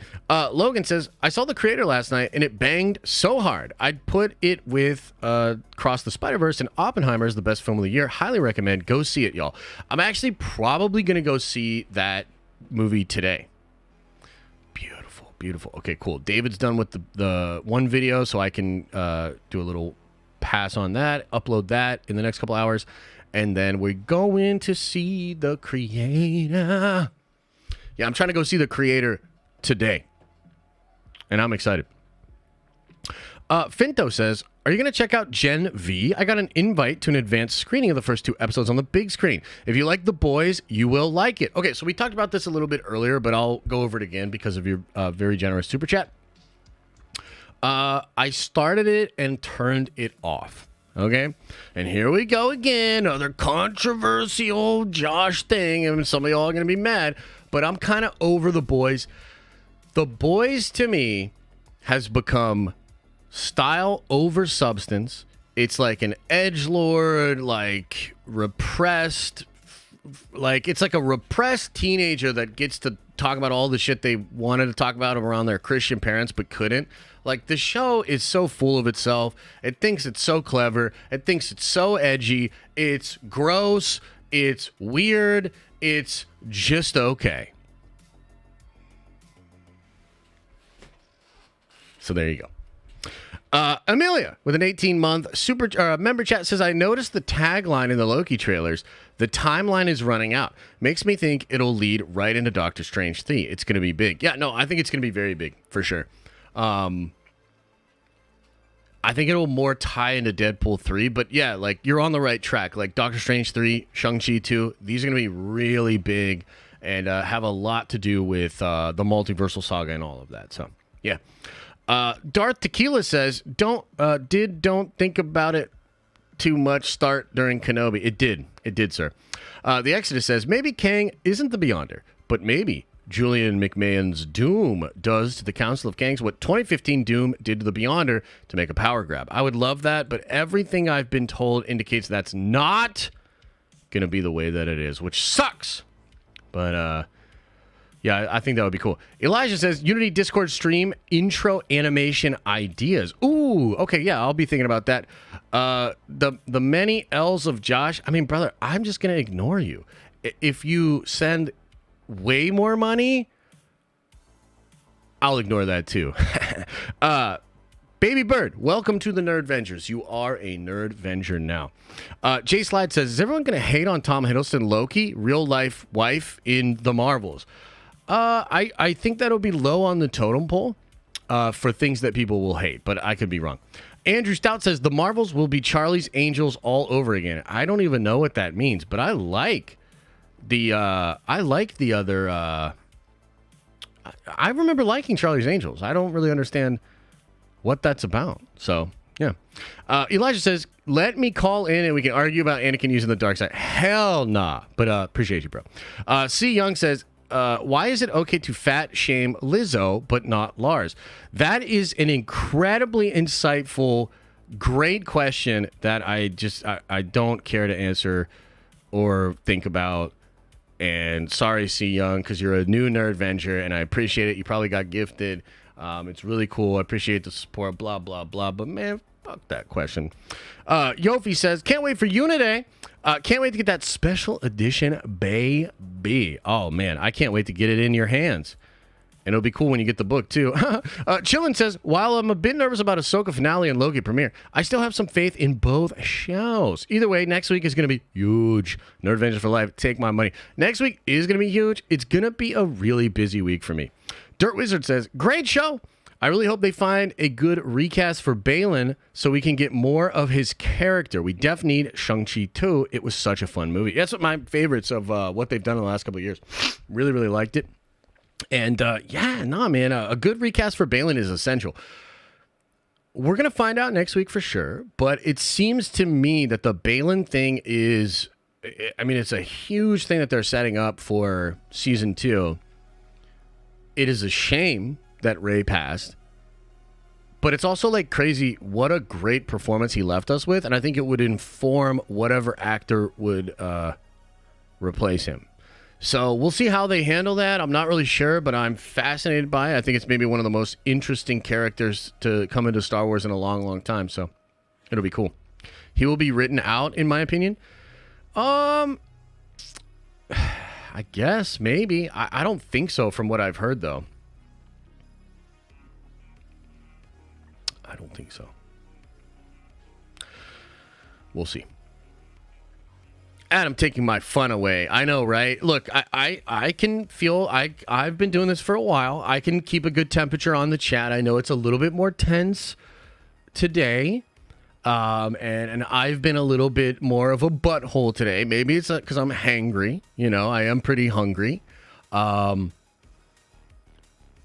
Logan says, I saw The Creator last night, and it banged so hard. I'd put it with Cross the Spider-Verse, and Oppenheimer is the best film of the year. Highly recommend. Go see it, y'all. I'm actually probably going to go see that movie today. Beautiful, beautiful. Okay, cool. David's done with the one video, so I can do a little pass on that, upload that in the next couple hours, and then we're going to see The Creator. Yeah, I'm trying to go see The Creator today, and I'm excited. Finto says, are you going to check out Gen V? I got an invite to an advanced screening of the first 2 episodes on the big screen. If you like The Boys, you will like it. Okay, so we talked about this a little bit earlier, but I'll go over it again because of your very generous super chat. I started it and turned it off. Okay, and here we go again, another controversial Josh thing, and some of y'all are going to be mad, but I'm kind of over The Boys. The Boys, to me, has become style over substance. It's like an edgelord, like repressed, like it's like a repressed teenager that gets to talk about all the shit they wanted to talk about around their Christian parents but couldn't. Like, the show is so full of itself. It thinks it's so clever. It thinks it's so edgy. It's gross. It's weird. It's just okay. So there you go. Amelia with an 18-month super member chat says, I noticed the tagline in the Loki trailers. The timeline is running out. Makes me think it'll lead right into Doctor Strange 3. It's going to be big. Yeah, no, I think it's going to be very big for sure. I think it'll more tie into Deadpool 3, but yeah, like, you're on the right track. Like, Doctor Strange 3, Shang-Chi 2, these are going to be really big and have a lot to do with the multiversal saga and all of that. So, yeah. Darth Tequila says, don't think about it too much start during Kenobi. It did, sir. The Exodus says, maybe Kang isn't the Beyonder, but maybe Julian McMahon's Doom does to the Council of Kangs what 2015 Doom did to the Beyonder to make a power grab. I would love that, but everything I've been told indicates that's not going to be the way that it is, which sucks. But, yeah, I think that would be cool. Elijah says, Unity Discord stream intro animation ideas. Ooh, okay, yeah, I'll be thinking about that. The many L's of Josh. I mean, brother, I'm just going to ignore you. If you send way more money, I'll ignore that too. Baby Bird, welcome to the Nerd Vengers. You are a Nerd Venger now. Jay Slide says, is everyone going to hate on Tom Hiddleston Loki, real life wife in the Marvels? I think that'll be low on the totem pole for things that people will hate, but I could be wrong. Andrew Stout says, the Marvels will be Charlie's Angels all over again. I don't even know what that means, but I like the other. I remember liking Charlie's Angels. I don't really understand what that's about. So, yeah. Elijah says, let me call in and we can argue about Anakin using the dark side. Hell nah. But appreciate you, bro. C. Young says, why is it okay to fat shame Lizzo but not Lars? That is an incredibly insightful, great question that I don't care to answer or think about. And sorry, C. Young, because you're a new Nerd Venger, and I appreciate it. You probably got gifted. It's really cool. I appreciate the support, blah, blah, blah. But, man, Fuck that question. Yofi says, can't wait for Unit A. Can't wait to get that special edition baby. Oh, man, I can't wait to get it in your hands. And it'll be cool when you get the book, too. Chillin says, while I'm a bit nervous about Ahsoka finale and Loki premiere, I still have some faith in both shows. Either way, next week is going to be huge. Nerd Avengers for life. Take my money. Next week is going to be huge. It's going to be a really busy week for me. Dirt Wizard says, great show. I really hope they find a good recast for Balin so we can get more of his character. We def need Shang-Chi too. It was such a fun movie. That's what my favorites of what they've done in the last couple of years. Really, really liked it. And man, a good recast for Balin is essential. We're going to find out next week for sure, but it seems to me that the Balin thing is, I mean, it's a huge thing that they're setting up for season 2. It is a shame that Ray passed, but it's also like crazy what a great performance he left us with, and I think it would inform whatever actor would replace him. So we'll see how they handle that. I'm not really sure, but I'm fascinated by it. I think it's maybe one of the most interesting characters to come into Star Wars in a long, long time. So it'll be cool. He will be written out, in my opinion. I guess, maybe. I don't think so from what I've heard, though. I don't think so. We'll see. Adam taking my fun away. I know, right? Look, I can feel, I've been doing this for a while. I can keep a good temperature on the chat. I know it's a little bit more tense today. And I've been a little bit more of a butthole today. Maybe it's because I'm hangry. You know, I am pretty hungry.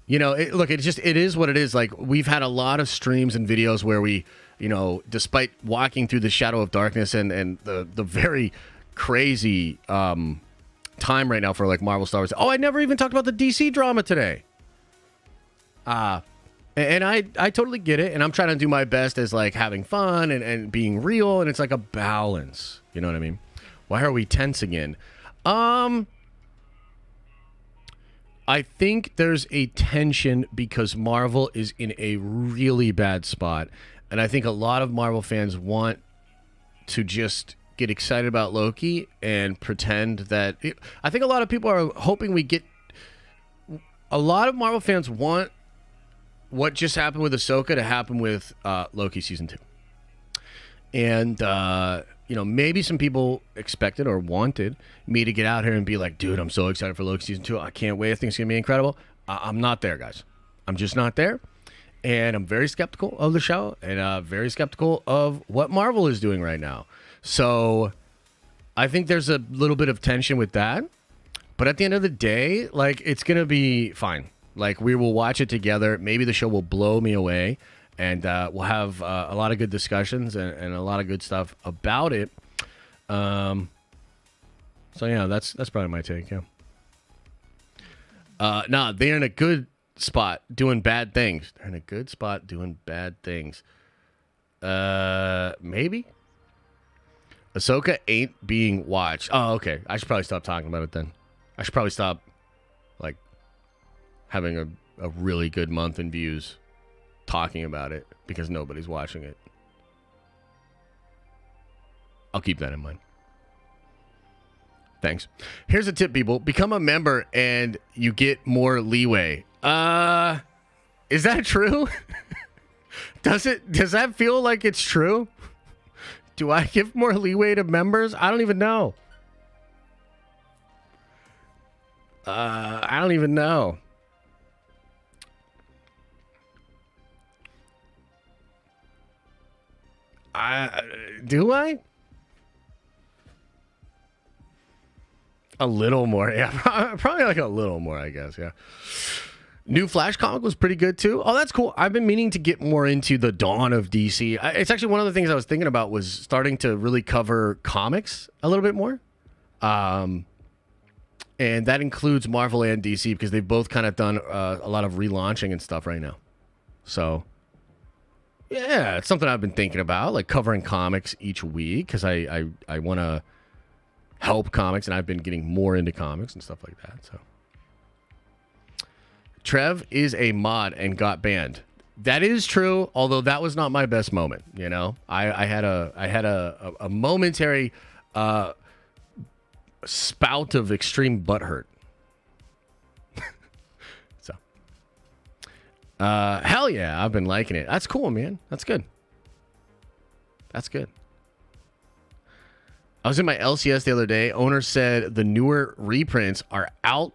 You know, it is what it is. Like, we've had a lot of streams and videos where we, you know, despite walking through the shadow of darkness and the very crazy time right now for like Marvel Star Wars. Oh, I never even talked about the DC drama today. And I totally get it, and I'm trying to do my best as like having fun and being real, and it's like a balance. You know what I mean? Why are we tense again? I think there's a tension because Marvel is in a really bad spot, and I think a lot of Marvel fans want to just get excited about Loki and pretend that I think a lot of people are hoping we get. A lot of Marvel fans want what just happened with Ahsoka to happen with Loki season 2, and you know, maybe some people expected or wanted me to get out here and be like, dude, I'm so excited for Loki season 2. I can't wait. I think it's gonna be incredible. I'm not there, guys. I'm just not there, and I'm very skeptical of the show and very skeptical of what Marvel is doing right now. So I think there's a little bit of tension with that, but at the end of the day, like, it's going to be fine. Like, we will watch it together. Maybe the show will blow me away, and we'll have a lot of good discussions and a lot of good stuff about it. So yeah, that's probably my take. Yeah. Nah, they're in a good spot doing bad things. They're in a good spot doing bad things. Maybe. Ahsoka ain't being watched. Oh, okay. I should probably stop talking about it then. I should probably stop, like, having a really good month in views talking about it because nobody's watching it. I'll keep that in mind. Thanks. Here's a tip, people. Become a member and you get more leeway. Is that true? Does that feel like it's true? Do I give more leeway to members? I don't even know. I don't even know. Do I? A little more. Yeah, probably like a little more, I guess. Yeah. New Flash comic was pretty good too. Oh, that's cool. I've been meaning to get more into the dawn of DC. It's actually one of the things I was thinking about was starting to really cover comics a little bit more. And that includes Marvel and DC because they've both kind of done a lot of relaunching and stuff right now. So, yeah, it's something I've been thinking about, like covering comics each week because I want to help comics, and I've been getting more into comics and stuff like that. So, Trev is a mod and got banned. That is true, although that was not my best moment. You know, I had a momentary spout of extreme butthurt. So, hell yeah, I've been liking it. That's cool, man. That's good. That's good. I was in my LCS the other day. Owner said the newer reprints are out.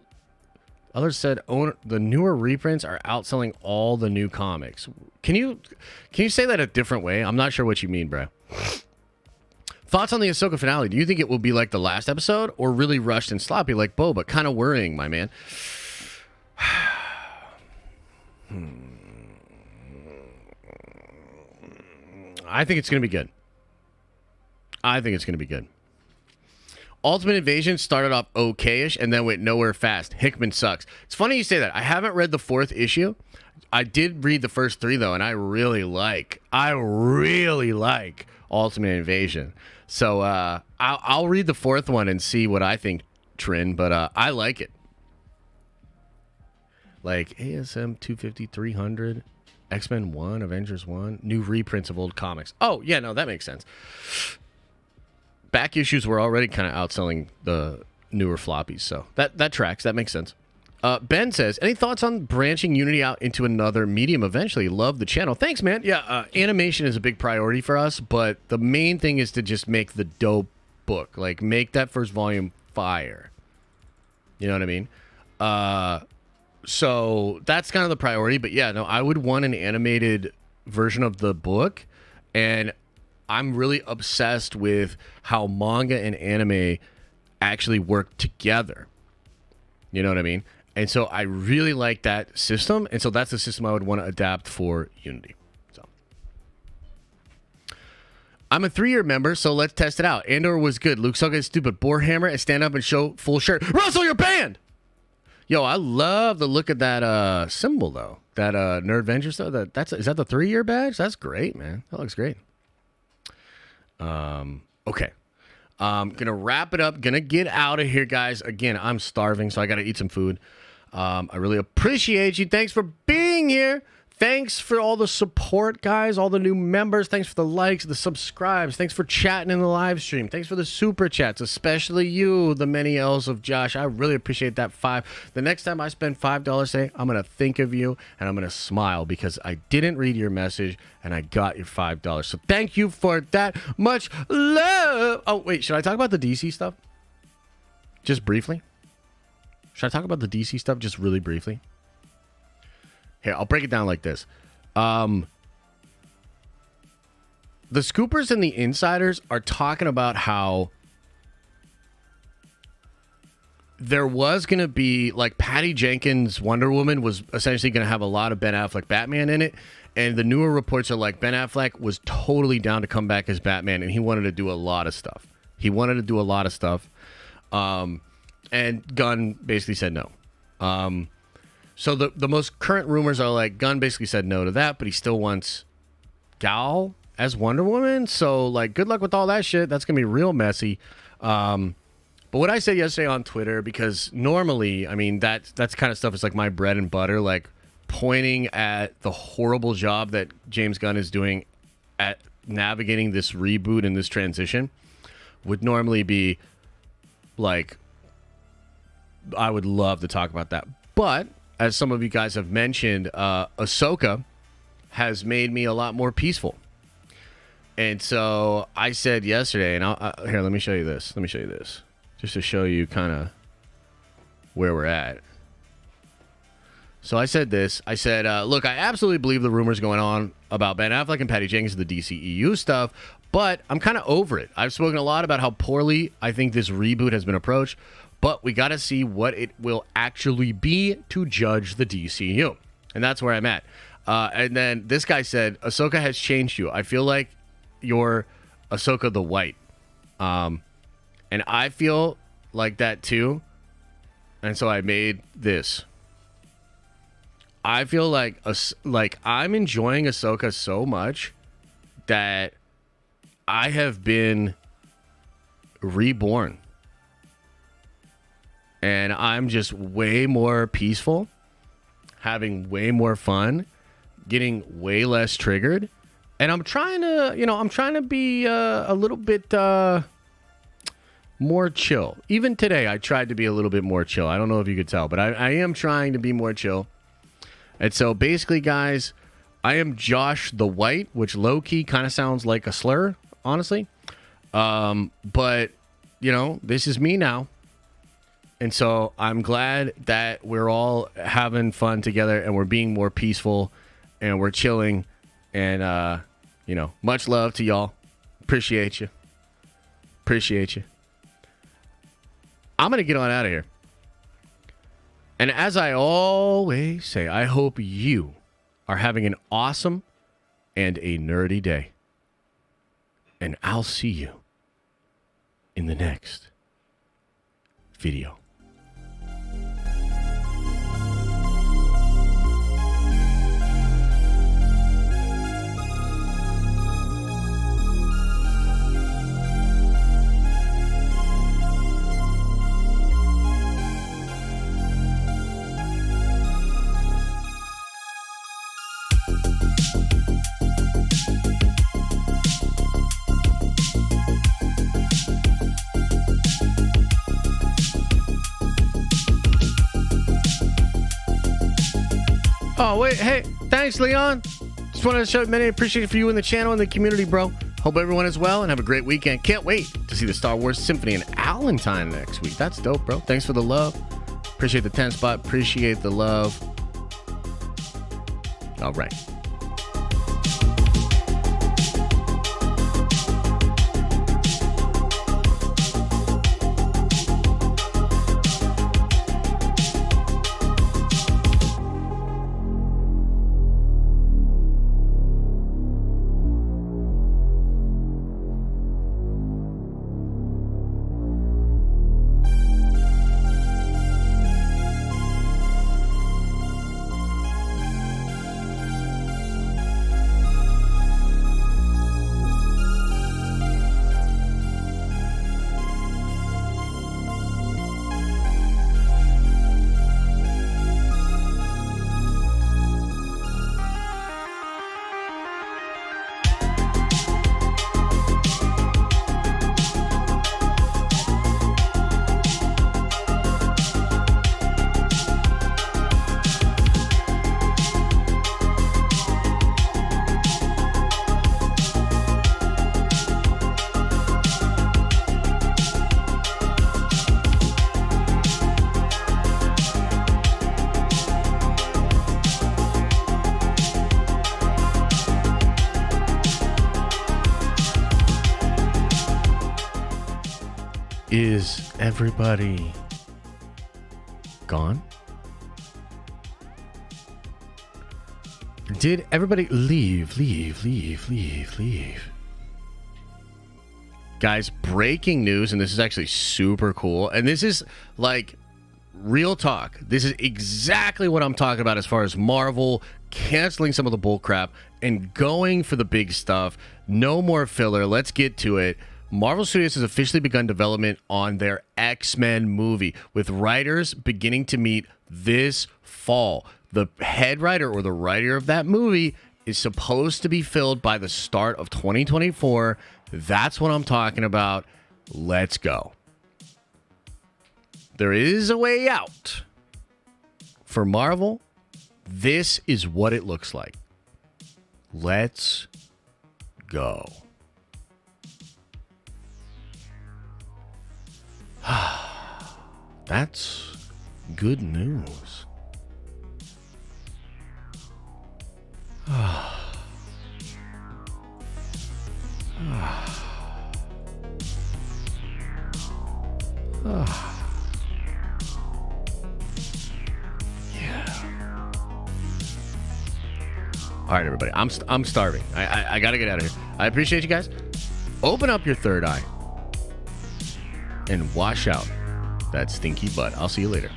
Others said the newer reprints are outselling all the new comics. Can you say that a different way? I'm not sure what you mean, bro. Thoughts on the Ahsoka finale? Do you think it will be like the last episode or really rushed and sloppy like Boba? Kind of worrying, my man. I think it's going to be good. Ultimate Invasion started off okay-ish and then went nowhere fast. Hickman sucks. It's funny you say that. I haven't read the 4th issue. I did read the first 3 though, and I really like Ultimate Invasion. So I'll read the 4th one and see what I think, Trin. But I like it. Like ASM 250, 300, X-Men 1, Avengers 1, new reprints of old comics. Oh yeah, no, that makes sense. Back issues were already kind of outselling the newer floppies, so that tracks. That makes sense. Ben says, any thoughts on branching Unity out into another medium eventually? Love the channel. Thanks, man. Yeah, animation is a big priority for us, but the main thing is to just make the dope book. Like, make that first volume fire. You know what I mean? So that's kind of the priority, but yeah, no, I would want an animated version of the book, and I'm really obsessed with how manga and anime actually work together. You know what I mean? And so I really like that system. And so that's the system I would want to adapt for Unity. So I'm a 3-year member, so let's test it out. Andor was good. Luke Ahsoka is stupid. Boarhammer and stand up and show full shirt. Russell, you're banned! Yo, I love the look of that symbol, though. That Nerd Venture stuff. Is that the 3-year badge? That's great, man. That looks great. Okay. Gonna wrap it up. Gonna get out of here, guys. Again, I'm starving, so I gotta eat some food. I really appreciate you. Thanks for being here. Thanks for all the support, guys. All the new members. Thanks for the likes, the subscribes. Thanks for chatting in the live stream. Thanks for the super chats, especially you, the many L's of Josh. I really appreciate that 5. The next time I spend $5 today, I'm going to think of you and I'm going to smile because I didn't read your message and I got your $5. So thank you for that. Much love. Oh, wait. Should I talk about the DC stuff? Just briefly? Should I talk about the DC stuff just really briefly? Here, I'll break it down like this. The scoopers and the insiders are talking about how there was going to be, like, Patty Jenkins' Wonder Woman was essentially going to have a lot of Ben Affleck Batman in it. And the newer reports are like Ben Affleck was totally down to come back as Batman, and he wanted to do a lot of stuff. And Gunn basically said no. So the most current rumors are like Gunn basically said no to that, but he still wants Gal as Wonder Woman. So, like, good luck with all that shit. That's going to be real messy. But what I said yesterday on Twitter, because normally, I mean, that's kind of stuff is like my bread and butter, like pointing at the horrible job that James Gunn is doing at navigating this reboot and this transition would normally be like, I would love to talk about that. But as some of you guys have mentioned, Ahsoka has made me a lot more peaceful. And so I said yesterday, and here, let me show you this. Just to show you kind of where we're at. So I said this. I said, look, I absolutely believe the rumors going on about Ben Affleck and Patty Jenkins, the DCEU stuff, but I'm kind of over it. I've spoken a lot about how poorly I think this reboot has been approached. But we got to see what it will actually be to judge the DCU. And that's where I'm at. And then this guy said, Ahsoka has changed you. I feel like you're Ahsoka the White. And I feel like that too. And so I made this. I feel like I'm enjoying Ahsoka so much that I have been reborn. And I'm just way more peaceful, having way more fun, getting way less triggered, and I'm trying to be a little bit more chill. Even today, I tried to be a little bit more chill. I don't know if you could tell, but I am trying to be more chill. And so basically, guys, I am Josh the White, which low-key kind of sounds like a slur, honestly. But, this is me now. And so I'm glad that we're all having fun together and we're being more peaceful and we're chilling. And, much love to y'all. Appreciate you. I'm going to get on out of here. And as I always say, I hope you are having an awesome and a nerdy day. And I'll see you in the next video. Oh, wait. Hey, thanks, Leon. Just wanted to show many appreciation for you in the channel and the community, bro. Hope everyone is well and have a great weekend. Can't wait to see the Star Wars Symphony in Allentown next week. That's dope, bro. Thanks for the love. Appreciate the 10 spot. Appreciate the love. All right. Is everybody gone? Did everybody leave? Guys, breaking news, and this is actually super cool. And this is like real talk. This is exactly what I'm talking about as far as Marvel canceling some of the bull crap and going for the big stuff. No more filler. Let's get to it. Marvel Studios has officially begun development on their X-Men movie, with writers beginning to meet this fall. The head writer or the writer of that movie is supposed to be filled by the start of 2024. That's what I'm talking about. Let's go. There is a way out. For Marvel, this is what it looks like. Let's go. That's good news. All right, everybody. I'm starving. I gotta get out of here. I appreciate you guys. Open up your third eye and wash out that stinky butt. I'll see you later.